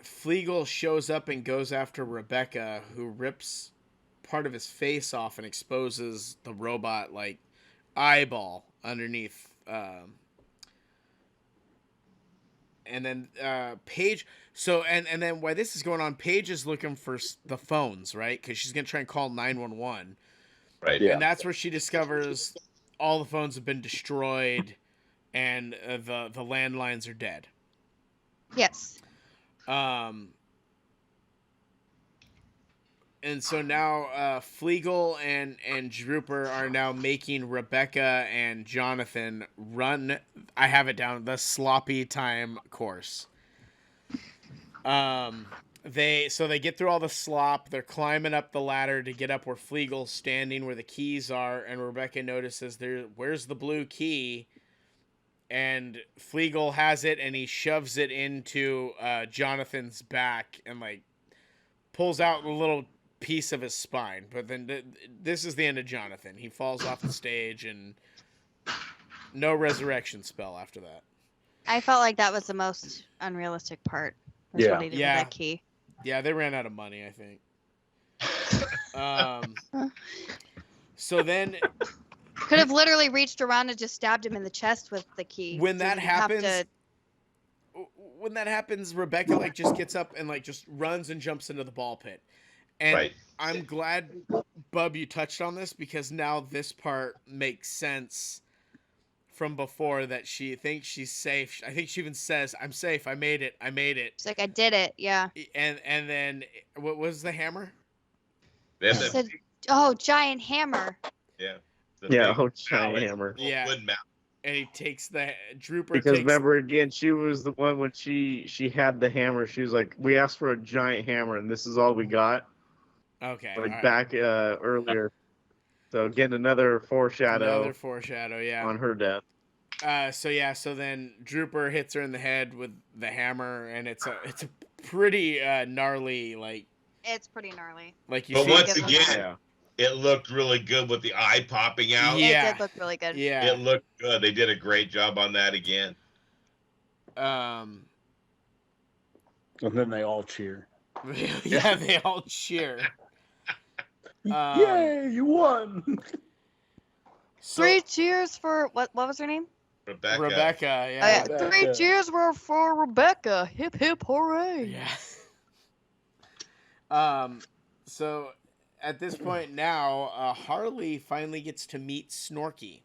Fleagle shows up and goes after Rebecca, who rips part of his face off and exposes the robot like eyeball underneath. And then Paige. So and then while this is going on, Paige is looking for the phones, right? Because she's gonna try and call 911. Right. Yeah. And that's where she discovers all the phones have been destroyed, and the landlines are dead. Yes. And so now Fleagle and Drooper are now making Rebecca and Jonathan run. I have it down, the sloppy time course. They get through all the slop. They're climbing up the ladder to get up where Fleagle's standing, where the keys are, and Rebecca notices where's the blue key? And Fleagle has it, and he shoves it into Jonathan's back and like pulls out a little piece of his spine. But then this is the end of Jonathan. He falls off the stage, and no resurrection spell after that. I felt like that was the most unrealistic part. That's Yeah. what he did Yeah. with that key. Yeah, they ran out of money, I think. So then Could have literally reached around and just stabbed him in the chest with the key. when that Didn't have happens, to- Rebecca like just gets up and like just runs and jumps into the ball pit. And Right. I'm glad, Bub, you touched on this because now this part makes sense from before, that she thinks she's safe. I think she even says, "I'm safe. I made it. I made it." It's like, I did it. Yeah. And then what was the hammer? Then She the, said, "Oh, giant hammer." yeah. The Yeah, big oh, giant mallet, hammer. little Yeah. wood mallet. And he takes the Drooper. Because takes, remember again, she was the one when she had the hammer. She was like, "We asked for a giant hammer, and this is all we got." Okay. Like all right. back earlier. So again, another foreshadow Another foreshadow. Yeah. on her death. So then Drooper hits her in the head with the hammer, and it's a pretty gnarly, like It's pretty gnarly. you But see. once Give them again, Yeah. it looked really good with the eye popping out. Yeah. It did look really good. Yeah. It looked good. They did a great job on that again. And then they all cheer. Yeah, they all cheer. Yay, you won! So, 3 cheers for what was her name? Rebecca. Rebecca, Oh, yeah. yeah. Rebecca. 3 cheers were for Rebecca. Hip hip hooray. Yeah. So at this point now, Harley finally gets to meet Snorky.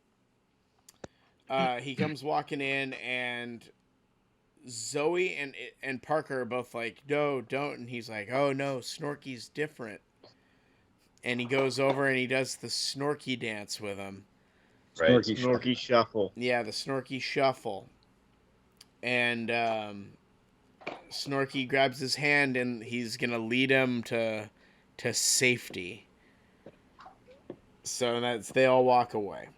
He comes walking in, and Zoe and Parker are both like, no, don't. And he's like, oh no, Snorky's different. And he goes over and he does the Snorky dance with him. Right. Snorky Snorky shuffle. Yeah, the Snorky shuffle. And Snorky grabs his hand and he's gonna lead him to safety. So they all walk away.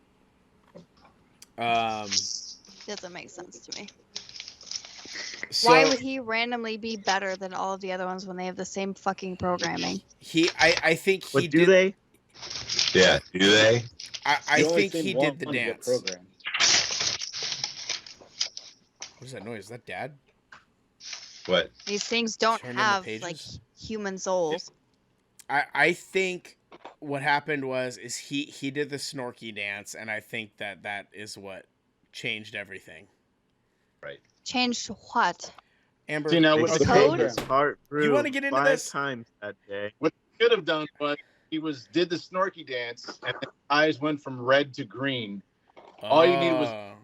Doesn't make sense to me. So Why would he randomly be better than all of the other ones when they have the same fucking programming? I think he But do did. they? Yeah. Do they? I You only think seen he one did the get dance. programmed. What is that noise? Is that Dad? What? These things don't Turn in the have pages? like human souls. I think what happened is he did the Snorky dance, and I think that is what changed everything. Right. Changed what? Amber, See, now They what the the sped program. his heart through wanna get into 5 this? times that day. could have done was he did the Snorky dance, and his eyes went from red to green, all you needed was-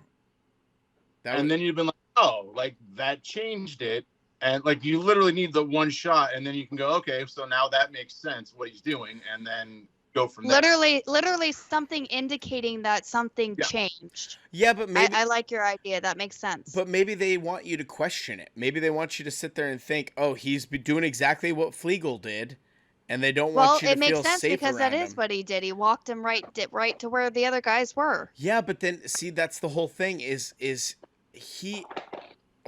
and then you'd been like, oh, like that changed it, and like you literally need the one shot, and then you can go, okay, so now that makes sense what he's doing, and then go from there. Literally something indicating that something Yeah. changed. yeah, but maybe I like your idea. That makes sense. but maybe they want you to question it. Maybe they want you to sit there and think, oh, he's doing exactly what Flegel did, and they don't well, want you to it makes feel sense safe because that around is him. what he did. He walked him right to where the other guys were. Yeah, but then see, that's the whole thing. Is he?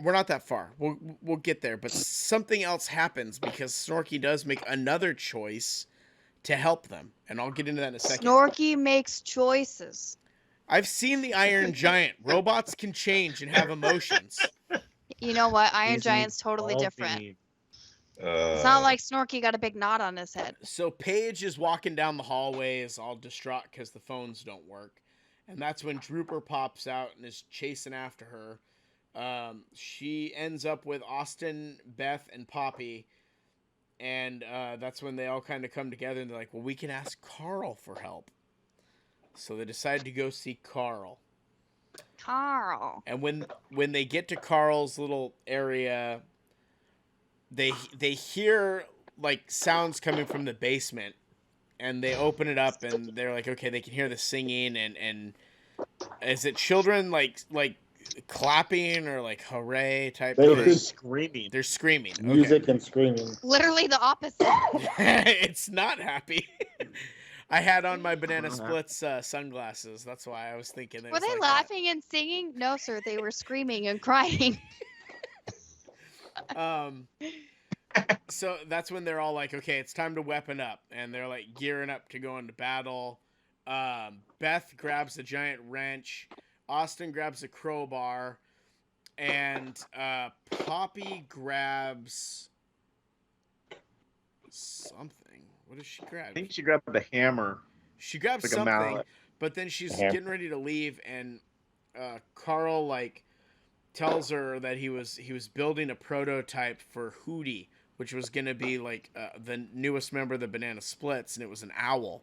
We're not that far. We'll get there, but something else happens because Snorky does make another choice to help them, and I'll get into that in a second. Snorky makes choices. I've seen the Iron Giant. Robots can change and have emotions. You know what? Iron He's Giant's totally different. evolving. It's not like Snorky got a big knot on his head. So Paige is walking down the hallways, all distraught because the phones don't work, and that's when Drooper pops out and is chasing after her. She ends up with Austin, Beth, and Poppy, and that's when they all kind of come together and they're like, well, we can ask Carl for help. So they decide to go see Carl. Carl. And when they get to Carl's little area, they hear like sounds coming from the basement, and they open it up and they're like, okay, they can hear the singing and is it children like clapping or like hooray type They- No, thing? they're screaming. They're screaming. Okay. Music and screaming. Literally the opposite. It's not happy. I had on my Banana Splits sunglasses. That's why I was thinking. It Were was they like laughing and singing? No, sir. They were screaming and crying. that. So that's when they're all like, okay, it's time to weapon up. And they're like gearing up to go into battle. Beth grabs a giant wrench. Austin grabs a crowbar. And Poppy grabs something. What does she grab? I think she grabbed the hammer. She grabs Like a something, mallet. but then she's Hammer. getting ready to leave, and Carl like tells her that he was building a prototype for Hootie, which was gonna be like the newest member of the Banana Splits, and it was an owl.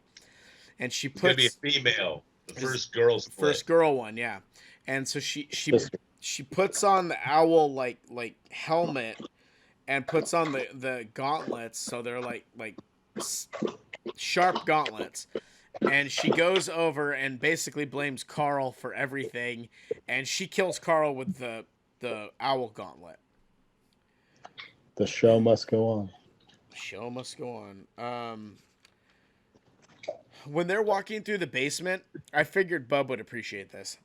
And she It's gonna be a puts female, the first girl split. first girl one, yeah. And so she Sister. she puts on the owl like helmet and puts on the gauntlets, so they're like sharp gauntlets. And she goes over and basically blames Carl for everything, and she kills Carl with the owl gauntlet. The show must go on. Show must go on. When they're walking through the basement, I figured Bub would appreciate this.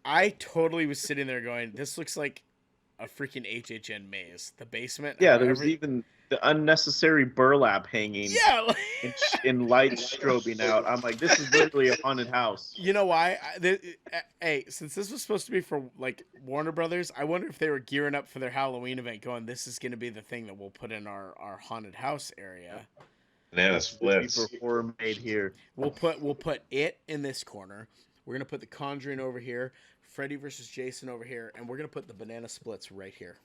I totally was sitting there going, this looks like a freaking HHN maze. The basement. Yeah, how there was even the unnecessary burlap hanging Yeah. like- in lights strobing out. I'm like, this is literally a haunted house. You know why? Hey, since this was supposed to be for like Warner Brothers, I wonder if they were gearing up for their Halloween event, going, "This is going to be the thing that we'll put in our haunted house area. Banana This Splits. is for horror made here. We'll put it in this corner. We're gonna put the Conjuring over here, Freddy versus Jason over here, and we're gonna put the Banana Splits right here."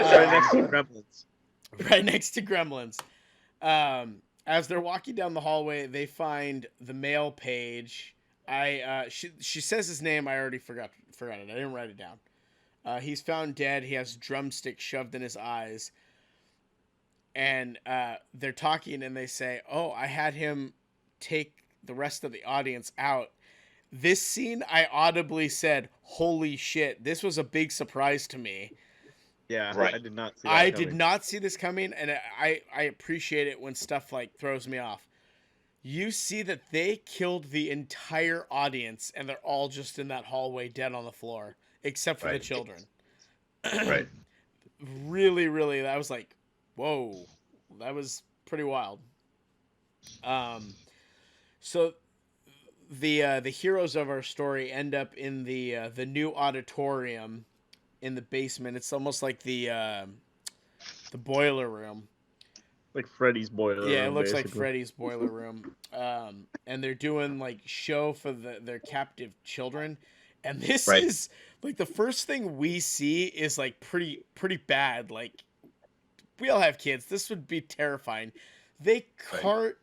Right next to Gremlins. Right next to Gremlins. As they're walking down the hallway, they find the mail page She says his name. I already forgot it. I didn't write it down. He's found dead. He has drumsticks shoved in his eyes. And they're talking and they say, "Oh, I had him take the rest of the audience out." This scene, I audibly said, "Holy shit, this was a big surprise to me." Yeah, Right. I did not see that I coming. did not see this coming, and I appreciate it when stuff like throws me off. You see that they killed the entire audience, and they're all just in that hallway dead on the floor, except for the Right. children. Right. Really, really, that was like, whoa, that was pretty wild. So the heroes of our story end up in the new auditorium in the basement. It's almost like the boiler room. Like Freddy's boiler Yeah, it room, looks like basically. Freddy's boiler room. And they're doing like show for their captive children. And this Right. is like the first thing we see is like pretty bad. Like we all have kids. This would be terrifying. They cart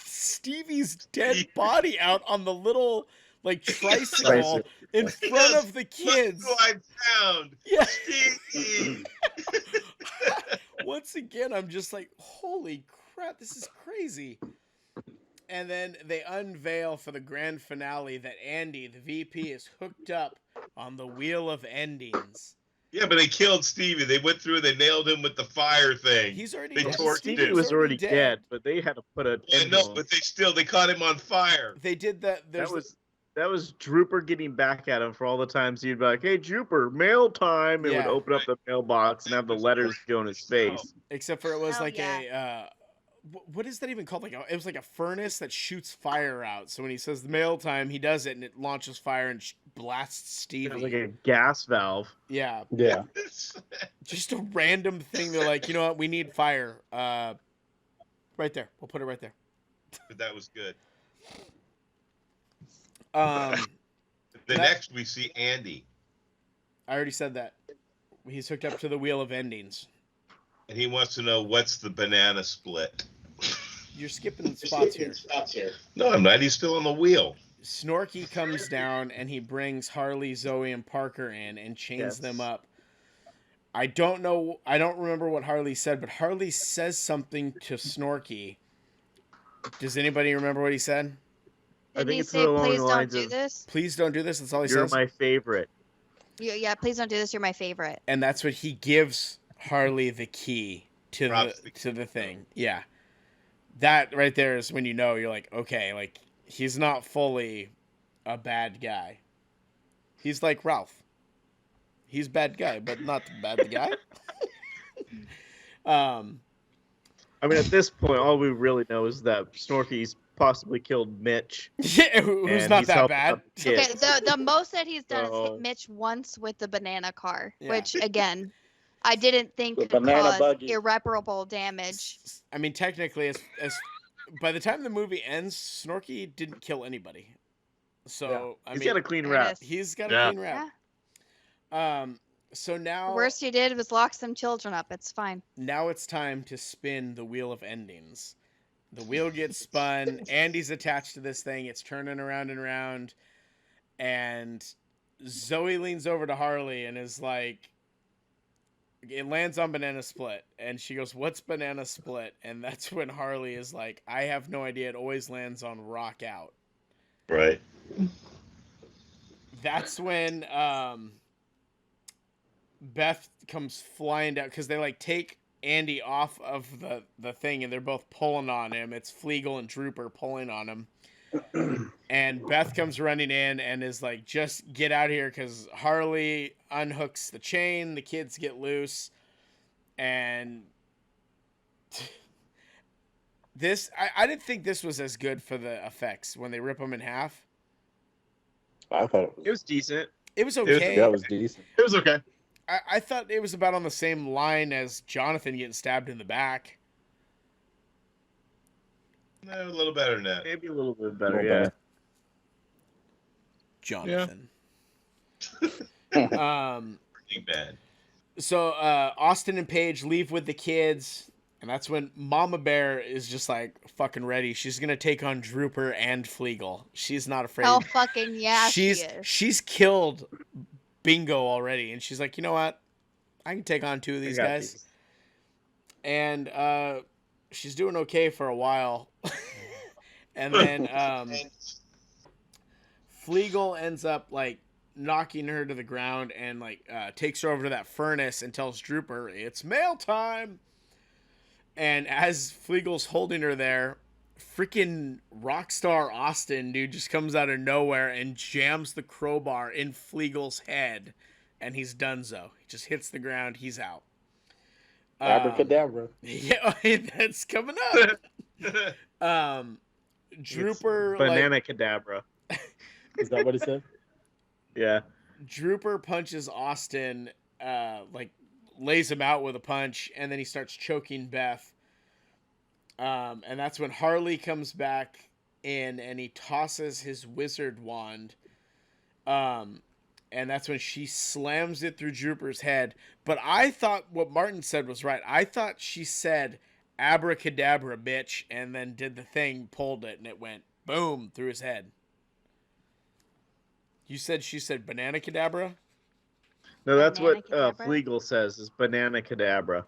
Stevie's dead body out on the little like tricycle in front of the kids. Look who I found. Yeah. Steve. Once again, I'm just like, holy crap, this is crazy. And then they unveil for the grand finale that Andy, the VP, is hooked up on the Wheel of Endings. Yeah, but they killed Stevie. They went through. They nailed him with the fire thing. He's already They dead. torched Stevie him. was already dead, but they had to put an I end know, to him. but they caught him on fire. They did that. That was Drooper getting back at him for all the times he'd be like, "Hey, Drooper, mail time!" and Yeah. would open up the mailbox and have the letters go in his face. Except for it was Oh, like yeah. what is that even called? Like it was like a furnace that shoots fire out. So when he says the mail time, he does it and it launches fire and blasts It Stevie. was like a gas valve. Yeah, Yeah. just a random thing. They're like, you know what? We need fire. Right there. We'll put it right there. But that was good. Um, The next we see Andy, I already said that. He's hooked up to the Wheel of Endings. and he wants to know what's the banana split. You're skipping spots here. No, I'm not. He's still on the wheel. Snorky comes down and he brings Harley, Zoe, and Parker in and chains them up. I don't know. I don't remember what Harley said, but Harley says something to Snorky. Does anybody remember what he said? Didn't think he it's say, along the please don't lines do of, this? Please don't do this. That's all he "You're says. my favorite." Yeah, please don't do this. You're my favorite. And that's what he gives Harley the key to Drops the thing. Yeah. That right there is when you know you're like, okay, like he's not fully a bad guy. He's like Ralph. He's bad guy, but not the bad guy. I mean, at this point, all we really know is that Snorky's possibly killed Mitch. Yeah, who's and not he's that helping bad. out the kids. Okay, the most that he's done is So- hit Mitch once with the banana car, Yeah. which again, I didn't think The could banana cause buggy. irreparable damage. I mean, technically, as by the time the movie ends, Snorky didn't kill anybody. So I He's mean, got a clean There it rap. is. he's got a Yeah. clean rap. So The now, worst he did was lock some children up. It's fine. now it's time to spin the Wheel of Endings. The wheel gets spun. Andy's attached to this thing. It's turning around and around. And Zoe leans over to Harley and is like, it lands on Banana Split. And she goes, "What's Banana Split?" And that's when Harley is like, "I have no idea. It always lands on Rock Out." Right. That's when Beth comes flying down because they like take Andy off of the thing and they're both pulling on him. It's Flegel and Drooper pulling on him. And Beth comes running in and is like, "Just get out of here," because Harley unhooks the chain, the kids get loose, and this I didn't think this was as good for the effects when they rip them in half. I thought It was decent. It was was- okay. that was decent. It was okay. I thought it was about on the same line as Jonathan getting stabbed in the back. No, a little better than that. Maybe a little bit better, Little yeah. better. Jonathan. Pretty bad. So Austin and Paige leave with the kids. And that's when Mama Bear is just like fucking ready. She's gonna take on Drooper and Fleagle. She's not afraid. Oh fucking yeah, she is. She's killed Bingo already, and she's like, you know what? I can take on two of these guys. These. And she's doing okay for a while. And then Fleagle ends up like knocking her to the ground and like takes her over to that furnace and tells Drooper it's mail time. And as Fleagle's holding her there, freaking Rockstar Austin, dude, just comes out of nowhere and jams the crowbar in Fleagle's head, and he's donezo. He just hits the ground. He's out. Abracadabra. Yeah, that's coming up. Drooper, Banana Cadabra. Is that what he said? Yeah. Drooper punches Austin, lays him out with a punch, and then he starts choking Beth. And that's when Harley comes back in and he tosses his wizard wand. And that's when she slams it through Drooper's head. But I thought what Martin said was right. I thought she said abracadabra, bitch, and then did the thing, pulled it, and it went boom through his head. You said she said banana cadabra? No, that's Banana what Cadabra? Fleagle says is Banana Cadabra.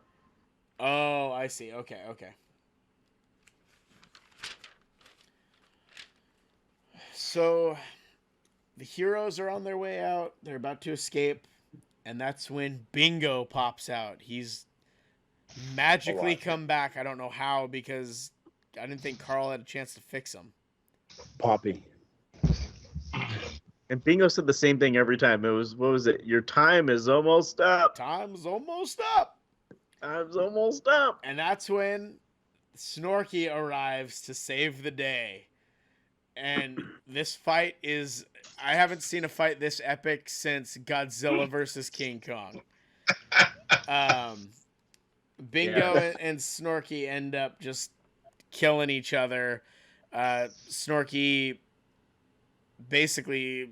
Oh, I see. Okay. So the heroes are on their way out. They're about to escape. And that's when Bingo pops out. He's magically come back. I don't know how, because I didn't think Carl had a chance to fix him. Poppy. And Bingo said the same thing every time. It was, what was it? Your time is almost up. Time's almost up. Time's almost up. And that's when Snorky arrives to save the day. And this fight is... I haven't seen a fight this epic since Godzilla versus King Kong. Bingo and Snorky end up just killing each other. Snorky basically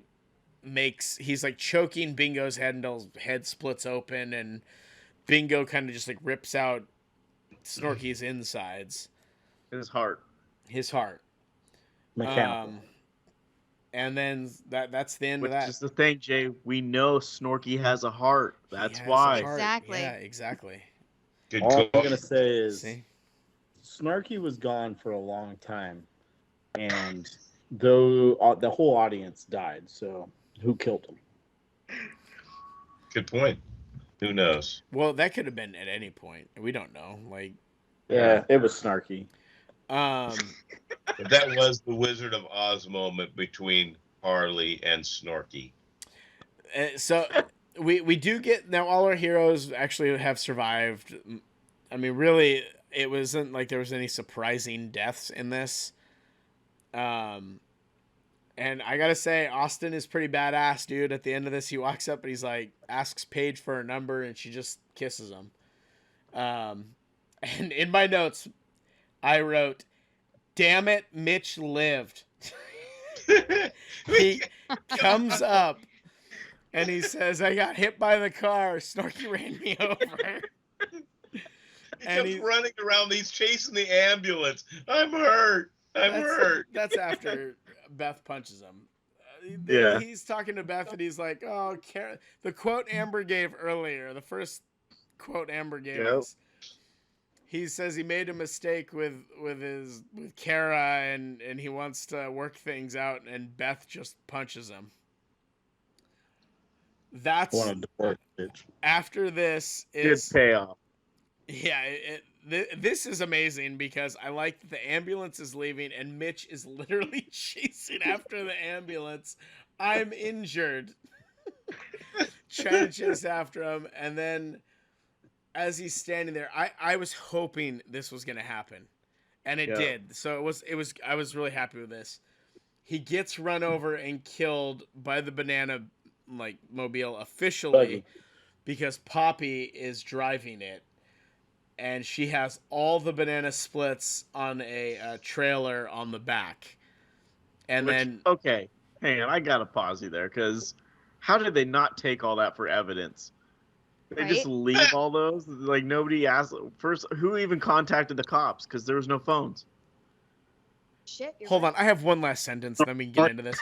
he's like choking Bingo's head until his head splits open, and Bingo kind of just like rips out Snorky's insides. His heart. Mechanical. And then that's the end Which of that. is the thing, Jay. We know Snorky has a heart. That's He has why. a heart. Exactly. Yeah, exactly. Good All I'm call. gonna say is See? Snarky was gone for a long time, and though the whole audience died, so who killed him? Good point. Who knows? Well, that could have been at any point. We don't know. Like, Yeah, it was Snarky. But that was the Wizard of Oz moment between Harley and Snorky. So we do get now. All our heroes actually have survived. I mean, really, it wasn't like there was any surprising deaths in this. And I gotta say, Austin is pretty badass, dude. At the end of this, he walks up and he's like, asks Paige for a number, and she just kisses him. And in my notes, I wrote, "Damn it, Mitch lived." He comes up and he says, "I got hit by the car. Snorky ran me over." He And kept running around. He's chasing the ambulance. I'm hurt. I'm hurt. That's after Beth punches him. Yeah. He's talking to Beth and he's like, "Oh, the quote Amber gave earlier, the first quote Amber gave us. He says he made a mistake with Kara and he wants to work things out, and Beth just punches him. That's Wanted to work, bitch. after this Good is payoff. yeah. This is amazing because I like that the ambulance is leaving and Mitch is literally chasing after the ambulance. I'm injured. Trying to chase after him, and then as he's standing there, I was hoping this was gonna happen, and it did. So it was. I was really happy with this. He gets run over and killed by the banana mobile officially Buggy. because Poppy is driving it, and she has all the banana splits on a trailer on the back, and then Okay, hang on. I gotta pause you there, because how did they not take all that for evidence? They just Right? leave all those. Like nobody asked first. Who even contacted the cops? Because there was no phones. Shit. You're Hold right. on, I have one last sentence, then we can get into this.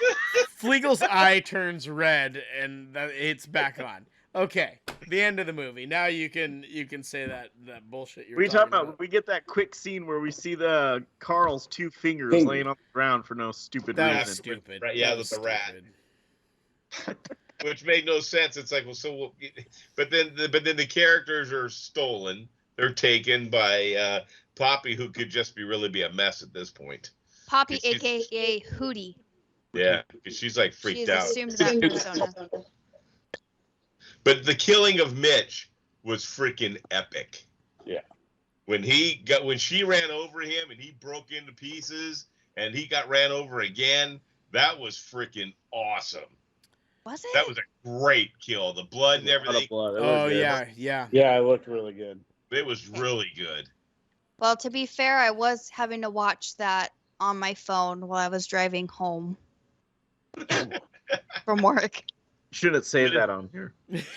Fleagel's eye turns red, and it's back on. Okay, the end of the movie. Now you can say that bullshit you're We talking talking about. We get that quick scene where we see the Carl's 2 fingers Finger. laying on the ground for no stupid That reason. was stupid. Right, yeah, That with was the rat. stupid. Which made no sense. It's like, well, so, but then the characters are stolen. They're taken by Poppy, who could just really be a mess at this point. Poppy, She's- aka Hootie. Yeah, because she's like freaked She's out. assumed that persona. But the killing of Mitch was freaking epic. Yeah. When she ran over him and he broke into pieces and he got ran over again, that was freaking awesome. Was it? That was a great kill. The blood and A lot of everything. blood. It Oh looked good. yeah. Yeah, it looked really good. It was really good. Well, to be fair, I was having to watch that on my phone while I was driving home from work. Shouldn't say that on here.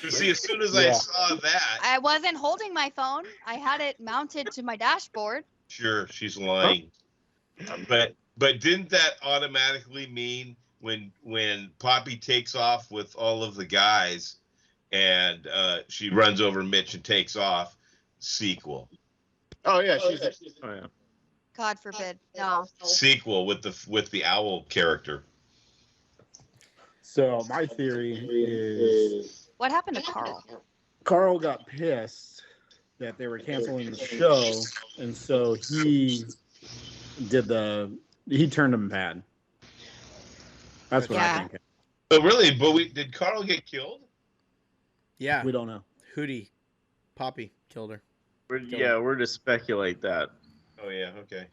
See, as soon as I Yeah. saw that, I wasn't holding my phone. I had it mounted to my dashboard. sure, she's lying. But didn't that automatically mean when Poppy takes off with all of the guys and she runs over Mitch and takes off, sequel. Oh yeah, she's Oh yeah. God forbid. No. Sequel with the owl character. So my theory is What happened to Carl? Carl got pissed that they were canceling the show, and so he turned him bad. That's what Yeah. I think. But really, did Carl get killed? Yeah. We don't know. Hootie, Poppy killed her. We're to speculate that. Oh yeah, okay.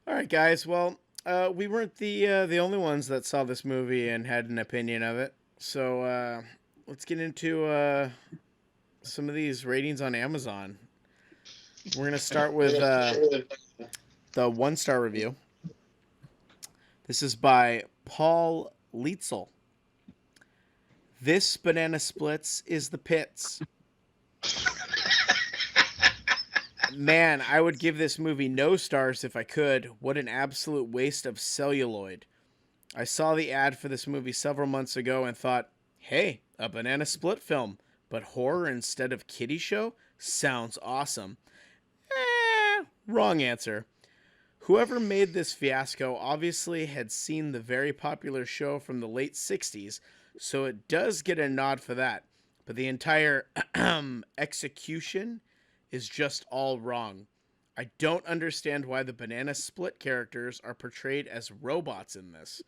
All right, guys. Well, we weren't the only ones that saw this movie and had an opinion of it. So let's get into some of these ratings on Amazon. We're gonna start with the 1-star review. This is by Paul Lietzel. This banana splits is the pits. Man, I would give this movie no stars if I could. What an absolute waste of celluloid. I saw the ad for this movie several months ago and thought, hey, a banana split film, but horror instead of kiddie show? Sounds awesome. Wrong answer. Whoever made this fiasco obviously had seen the very popular show from the late 60s, so it does get a nod for that. But the entire execution is just all wrong. I don't understand why the banana split characters are portrayed as robots in this.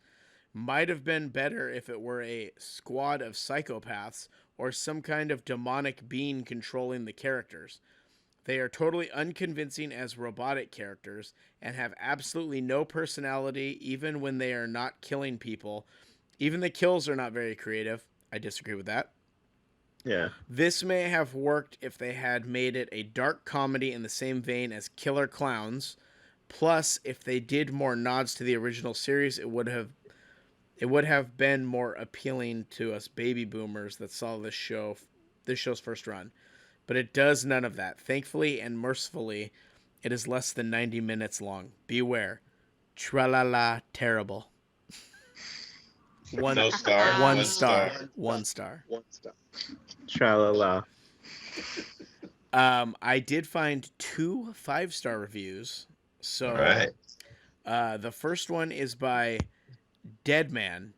Might have been better if it were a squad of psychopaths or some kind of demonic being controlling the characters. They are totally unconvincing as robotic characters and have absolutely no personality even when they are not killing people. Even the kills are not very creative. I disagree with that. Yeah. This may have worked if they had made it a dark comedy in the same vein as Killer Clowns. Plus, if they did more nods to the original series, it would have been more appealing to us baby boomers that saw this show's first run. But it does none of that. Thankfully and mercifully, it is less than 90 minutes long. Beware. Tra-la-la terrible. No star. One star. 1 star. Tra-la-la. I did find 2 5-star reviews. So All right. the first one is by Deadman.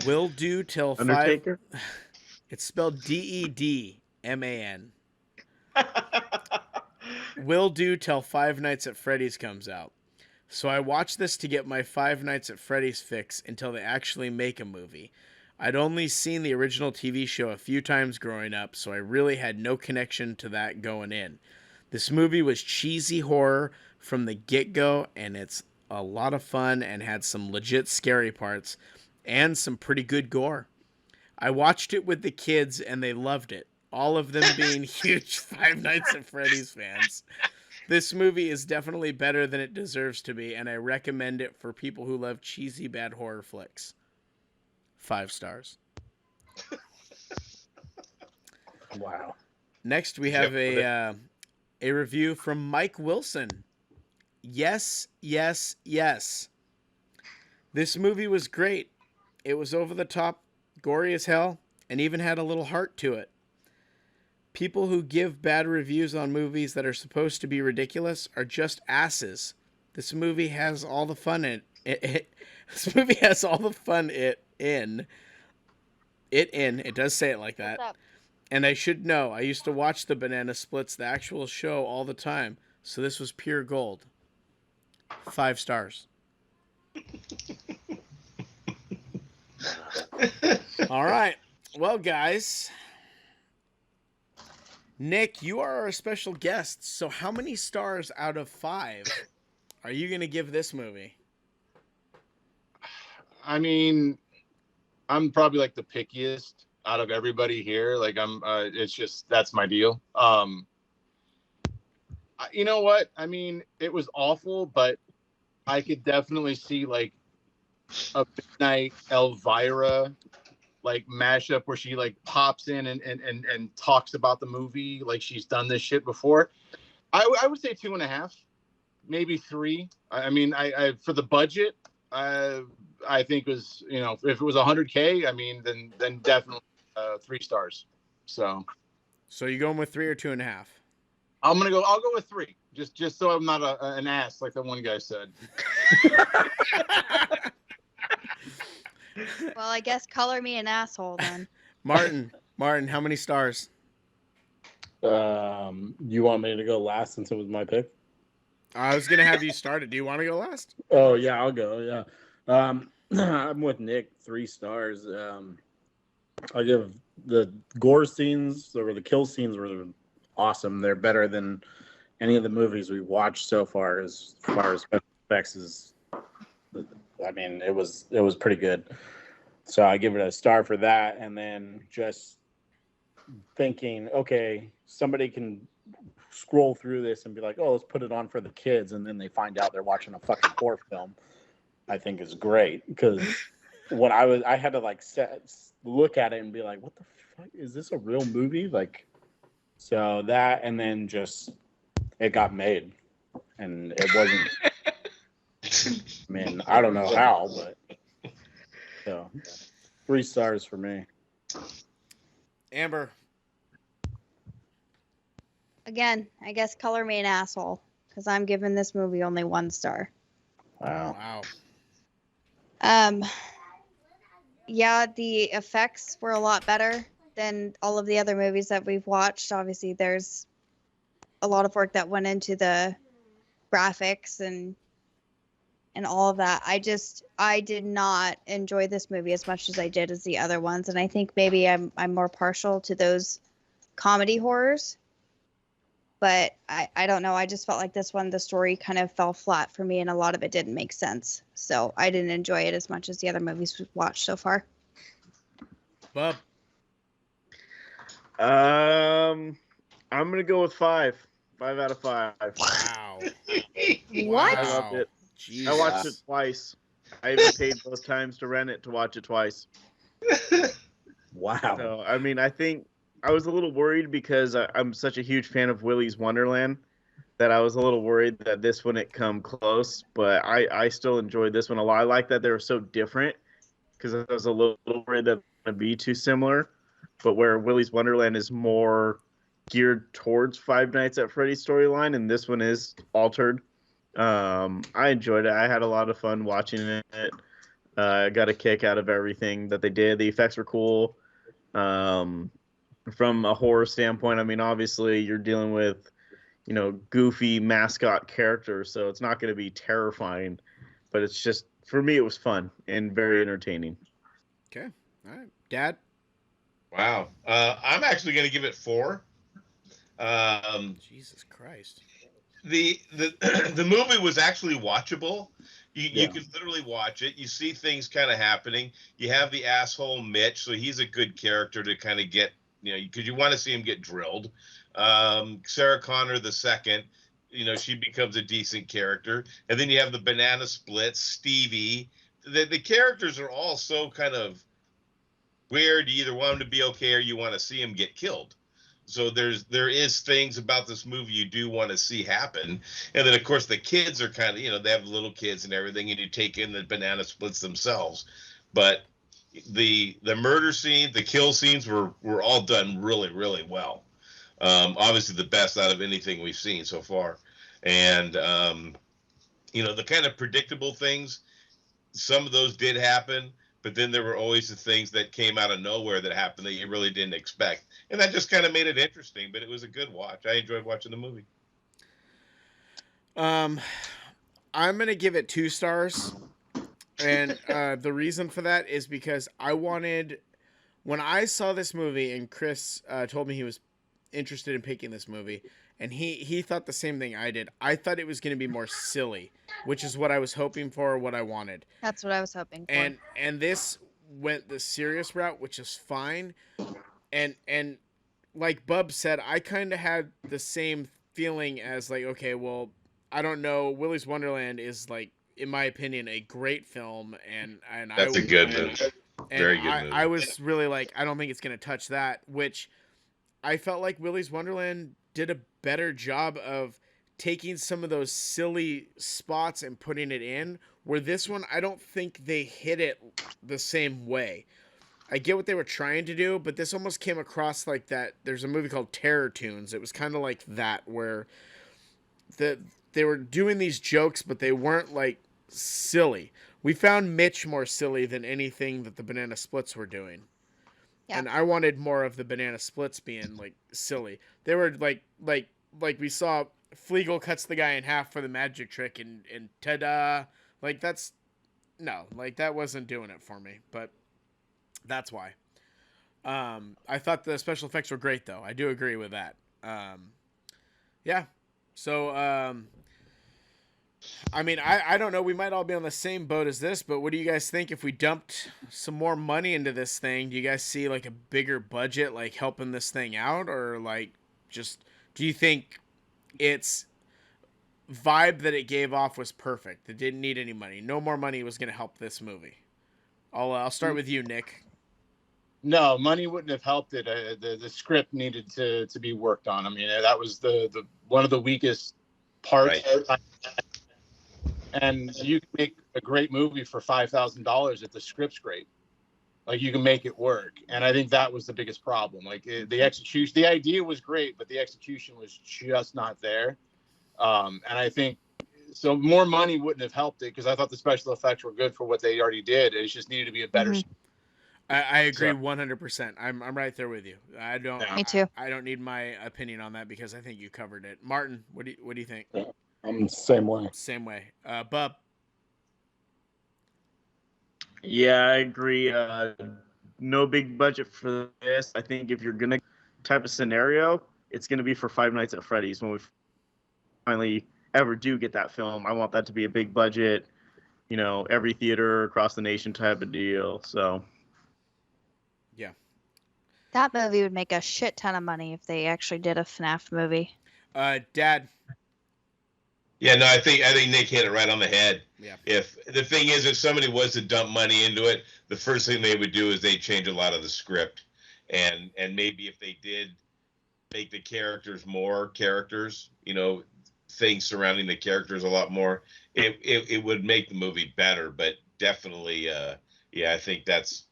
Will do till 5. Undertaker. It's spelled Deadman. Will do till Five Nights at Freddy's comes out. So I watched this to get my Five Nights at Freddy's fix until they actually make a movie. I'd only seen the original TV show a few times growing up, so I really had no connection to that going in. This movie was cheesy horror from the get-go, and it's a lot of fun and had some legit scary parts and some pretty good gore. I watched it with the kids, and they loved it, all of them being huge Five Nights at Freddy's fans. This movie is definitely better than it deserves to be, and I recommend it for people who love cheesy bad horror flicks. 5 stars. Wow. Next, we have a review from Mike Wilson. Yes, yes, yes. This movie was great. It was over the top, gory as hell, and even had a little heart to it. People who give bad reviews on movies that are supposed to be ridiculous are just asses. This movie has all the fun this movie has all the fun it does say it like that. What's up? And I should know. I used to watch the Banana Splits, the actual show, all the time. So this was pure gold. 5 stars. All right. Well, guys. Nick, you are our special guest. So how many stars out of 5 are you going to give this movie? I mean, I'm probably like the pickiest out of everybody here. Like it's just, that's my deal. You know what? I mean, it was awful, but I could definitely see like a Midnight Elvira like mashup where she like pops in and talks about the movie like she's done this shit before. I would say 2.5, maybe 3. I mean, I for the budget, I think was, you know, if it was 100K, I mean, then definitely 3 stars. So you going with 3 or 2.5? I'll go with 3, just so I'm not an ass like the one guy said. Well, I guess color me an asshole then. Martin, how many stars? You want me to go last since it was my pick? I was going to have you start it. Do you want to go last? Oh yeah, I'll go. Yeah. I'm with Nick, 3 stars. I give the gore scenes or the kill scenes were awesome. They're better than any of the movies we watched so far as special effects is. I mean, it was pretty good. So I give it a star for that, and then just thinking, okay, somebody can scroll through this and be like, oh, let's put it on for the kids, and then they find out they're watching a fucking horror film. I think is great because when I had to like look at it and be like, what the fuck, is this a real movie? Like, so that, and then just it got made, and it wasn't. I mean, I don't know how, but so 3 stars for me. Amber. Again, I guess color me an asshole because I'm giving this movie only 1 star. Wow. Yeah, the effects were a lot better than all of the other movies that we've watched. Obviously, there's a lot of work that went into the graphics and all of that. I did not enjoy this movie as much as I did as the other ones, and I think maybe I'm more partial to those comedy horrors. But I don't know. I just felt like this one, the story kind of fell flat for me, and a lot of it didn't make sense. So I didn't enjoy it as much as the other movies we've watched so far. Bub. I'm gonna go with 5. 5 out of 5. Wow. What? I loved it. Jesus. I watched it twice. I even paid both times to rent it to watch it twice. Wow. So, I mean, I think I was a little worried because I'm such a huge fan of Willy's Wonderland that I was a little worried that this wouldn't come close, but I still enjoyed this one a lot. I like that they were so different because I was a little worried that it would be too similar, but where Willy's Wonderland is more geared towards Five Nights at Freddy's storyline, and this one is altered. I enjoyed it. I had a lot of fun watching it. I got a kick out of everything that they did. The effects were cool. From a horror standpoint, I mean, obviously you're dealing with, goofy mascot characters, so it's not going to be terrifying, but it's just, for me, it was fun and very entertaining. Okay. All right. Dad? Wow. I'm actually going to give it 4. Jesus Christ. The movie was actually watchable. You Yeah. can literally watch it. You see things kind of happening. You have the asshole Mitch, so he's a good character to kind of get, because you want to see him get drilled. Sarah Connor II, she becomes a decent character. And then you have the Banana Splits, Stevie. The characters are all so kind of weird. You either want them to be okay or you want to see them get killed. there is things about this movie you do want to see happen. And then of course the kids are kind of, they have little kids and everything, and you take in the banana splits themselves. But the murder scene, the kill scenes were all done really, really well. Obviously the best out of anything we've seen so far. And the kind of predictable things, some of those did happen, but then there were always the things that came out of nowhere that happened that you really didn't expect. And that just kind of made it interesting, but it was a good watch. I enjoyed watching the movie. I'm going to give it 2 stars. And the reason for that is because when I saw this movie and Chris told me he was interested in picking this movie, and he thought the same thing I did. I thought it was going to be more silly, which is what I was hoping for, what I wanted. That's what I was hoping for. And this went the serious route, which is fine. And like Bub said, I kind of had the same feeling as like, okay, well, I don't know. Willy's Wonderland is like, in my opinion, a great film, and that's a good movie. Very good movie. I was really like, I don't think it's going to touch that, which I felt like Willy's Wonderland did a better job of taking some of those silly spots and putting it in, where this one, I don't think they hit it the same way. I get what they were trying to do, but this almost came across like that. There's a movie called Terror Tunes. It was kind of like that, where they were doing these jokes, but they weren't like silly. We found Mitch more silly than anything that the Banana Splits were doing. Yeah. And I wanted more of the Banana Splits being like silly. They were like we saw Flegel cuts the guy in half for the magic trick, and ta-da! Like that wasn't doing it for me, but that's why. I thought the special effects were great, though. I do agree with that. Yeah. So, I mean, I don't know. We might all be on the same boat as this, but what do you guys think if we dumped some more money into this thing? Do you guys see like a bigger budget, like helping this thing out, or like just do you think its vibe that it gave off was perfect? It didn't need any money. No more money was going to help this movie. I'll start with you, Nick. No, money wouldn't have helped it. The script needed to be worked on. I mean, that was the one of the weakest parts. Right. And you can make a great movie for $5,000 if the script's great. Like, you can make it work. And I think that was the biggest problem. Like, the execution, the idea was great, but the execution was just not there. And I think so more money wouldn't have helped it, because I thought the special effects were good for what they already did. It just needed to be a better. Mm-hmm. I agree 100%. I'm right there with you. I don't. Me too. I don't need my opinion on that because I think you covered it. Martin, what do you think? Yeah, I'm the same way. Same way. Bub. Yeah, I agree. No big budget for this. I think if you're gonna type of scenario, it's gonna be for Five Nights at Freddy's when we finally ever do get that film. I want that to be a big budget, every theater across the nation type of deal. So. Yeah. That movie would make a shit ton of money if they actually did a FNAF movie. Dad. Yeah, no, I think Nick hit it right on the head. Yeah. If the thing is, if somebody was to dump money into it, the first thing they would do is they'd change a lot of the script, and maybe if they did make the characters more characters, things surrounding the characters a lot more, it would make the movie better. But definitely, I think that's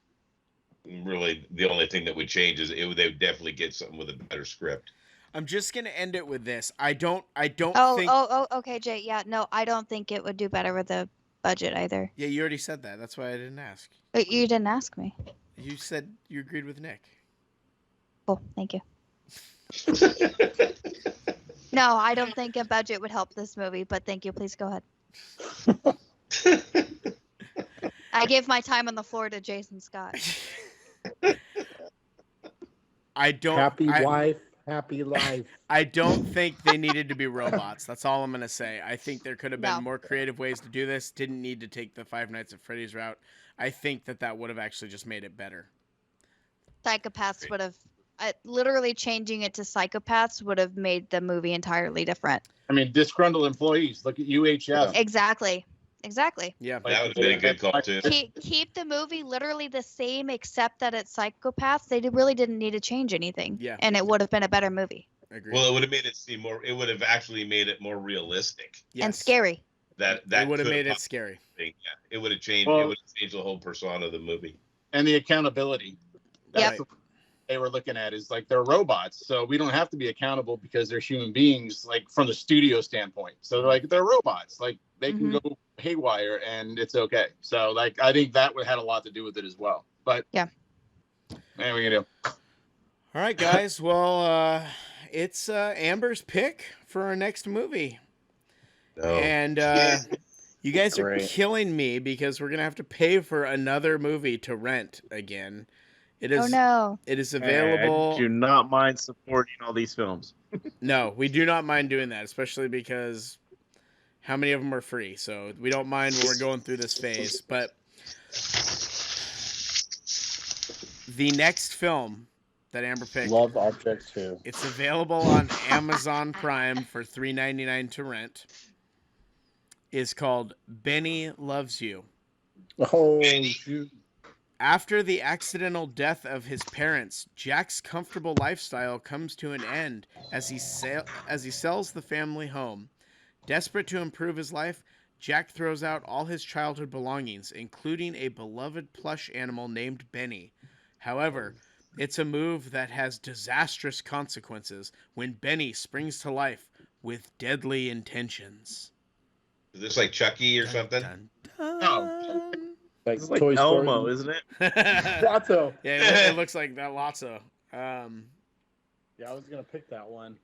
really the only thing that would change is they would definitely get something with a better script. I'm just gonna end it with this. I don't think. Okay, Jay. Yeah, no, I don't think it would do better with the budget either. Yeah, you already said that. That's why I didn't ask. But you didn't ask me. You said you agreed with Nick. Oh, thank you. No, I don't think a budget would help this movie, but thank you. Please go ahead. I gave my time on the floor to Jason Scott. Happy wife, happy life. I don't think they needed to be robots. That's all I'm going to say. I think there could have been more creative ways to do this. Didn't need to take the Five Nights at Freddy's route. I think that would have actually just made it better. Psychopaths would have... literally changing it to Psychopaths would have made the movie entirely different. I mean, disgruntled employees. Look at UHF. Exactly. Exactly. Yeah. That would have been a good call too. Keep the movie literally the same, except that it's psychopaths. They really didn't need to change anything. Yeah. And it would have been a better movie. Agreed. Well, it would have made it seem more. It would have actually made it more realistic. Yes. And scary. That It would have could made it scary. Yeah, it would have changed. Well- it would have changed the whole persona of the movie. And the accountability. Yep. What they were looking at is like they're robots, so we don't have to be accountable because they're human beings, like from the studio standpoint. So like they're robots, like they can go haywire and it's okay. So like I think that would had a lot to do with it as well. But Yeah. Man, we can do. All right, guys. Well, it's Amber's pick for our next movie. No. And you guys are Great. killing me because we're gonna have to pay for another movie to rent again. It is Oh no. it is I available. do not mind supporting all these films. No, we do not mind doing that, especially because how many of them are free? So we don't mind when we're going through this phase. But the next film that Amber picked, Love Object 2. it's available on Amazon Prime for $3.99 to rent, is called Benny Loves You. Oh, Benny. shoot. After the accidental death of his parents, Jack's comfortable lifestyle comes to an end as he sells the family home. Desperate to improve his life, Jack throws out all his childhood belongings, including a beloved plush animal named Benny. However, it's a move that has disastrous consequences when Benny springs to life with deadly intentions. Is this like Chucky or something? Dun, dun, No. dun. Like, It's like Toy Elmo, Story. isn't it? Prato. Yeah, it looks like that Lotso. Yeah, I was gonna pick that one.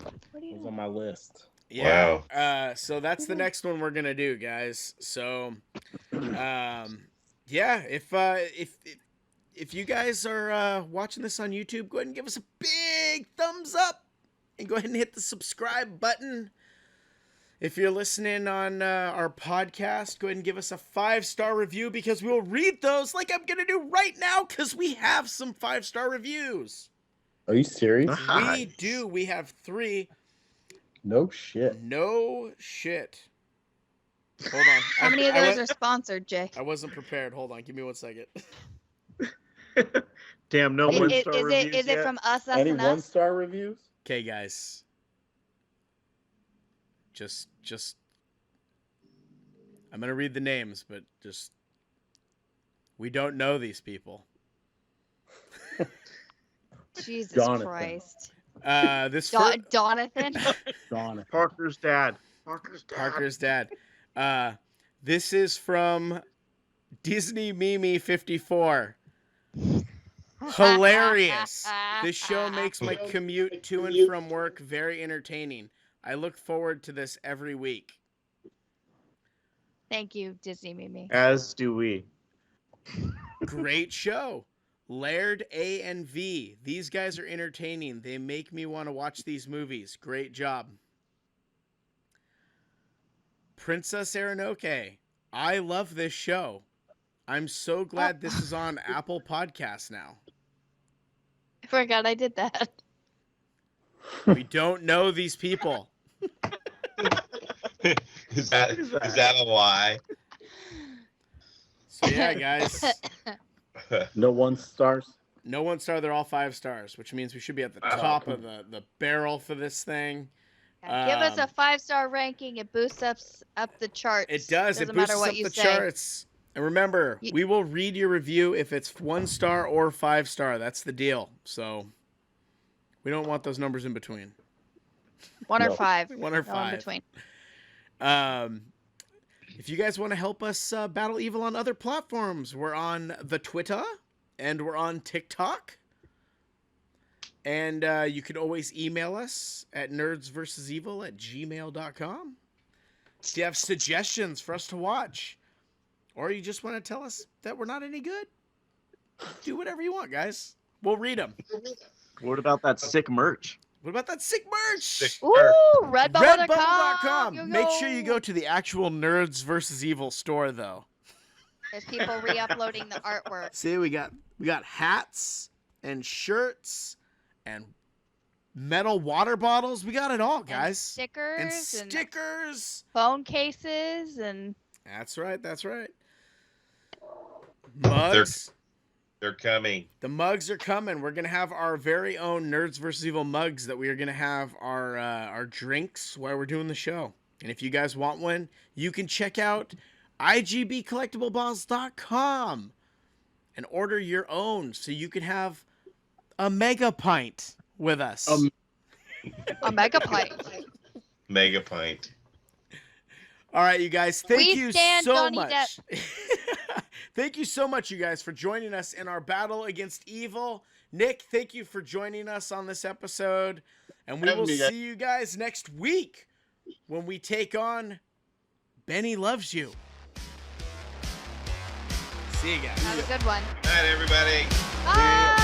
What do It you was on my list. Yeah. Wow. So that's the next one we're gonna do, guys. So, yeah, if you guys are watching this on YouTube, go ahead and give us a big thumbs up, and go ahead and hit the subscribe button. If you're listening on our podcast, go ahead and give us a 5-star review because we will read those like I'm gonna do right now because we have some 5-star reviews. Are you serious? We Nice. do. We have 3. No shit. No shit. Hold on. How many of I those wa- are sponsored, Jay? I wasn't prepared. Hold on. Give me 1 second. Damn, no Is, one is, star is it reviews is it yet. from us Any and us? 1-star reviews? Okay, guys. Just. I'm gonna read the names, but just. We don't know these people. Jesus Jonathan. Christ. This Donathan? Gone. Parker's dad. Parker's dad. This is from Disney Mimi 54. Hilarious. This show makes my commute to and from work very entertaining. I look forward to this every week. Thank you, Disney Mimi. As do we. Great show. Laird A and V. These guys are entertaining. They make me want to watch these movies. Great job. Princess Aranoke. I love this show. I'm so glad this is on Apple Podcasts now. I forgot I did that. We don't know these people. is that a lie? So yeah, guys. No 1-stars? No 1-star, they're all 5 stars, which means we should be at the top of the barrel for this thing. Give us a 5-star ranking. It boosts up the charts. It does. Doesn't It boosts matter what up you the say. charts. And remember, You- we will read your review if it's 1-star or 5-star. That's the deal. So we don't want those numbers in between. 1 or No. 5. 1 or No in 5. between. If you guys want to help us battle evil on other platforms, we're on the Twitter and we're on TikTok. And you can always email us at nerdsversusevil@gmail.com. If you have suggestions for us to watch, or you just want to tell us that we're not any good, do whatever you want, guys. We'll read them. What about that sick merch? What about that sick merch? Sick Ooh, redbubble.com. Redbubble.com. Yo, Make sure yo. you go to the actual Nerds vs. Evil store, though. There's people re-uploading the artwork. See, we got hats and shirts and metal water bottles. We got it all, And guys. stickers And and stickers. phone cases and That's right. That's right. Mugs. They're coming. The mugs are coming. We're gonna have our very own Nerds vs. Evil mugs that we are gonna have our drinks while we're doing the show. And if you guys want one, you can check out igbcollectiblebottles.com and order your own so you can have a mega pint with us. a mega pint. Mega pint. All right, you guys. Thank We you stand so Johnny much. Thank you so much, you guys, for joining us in our battle against evil. Nick, thank you for joining us on this episode. And we will see you guys next week when we take on Benny Loves You. See you guys. Have a good one. Night, everybody. Bye.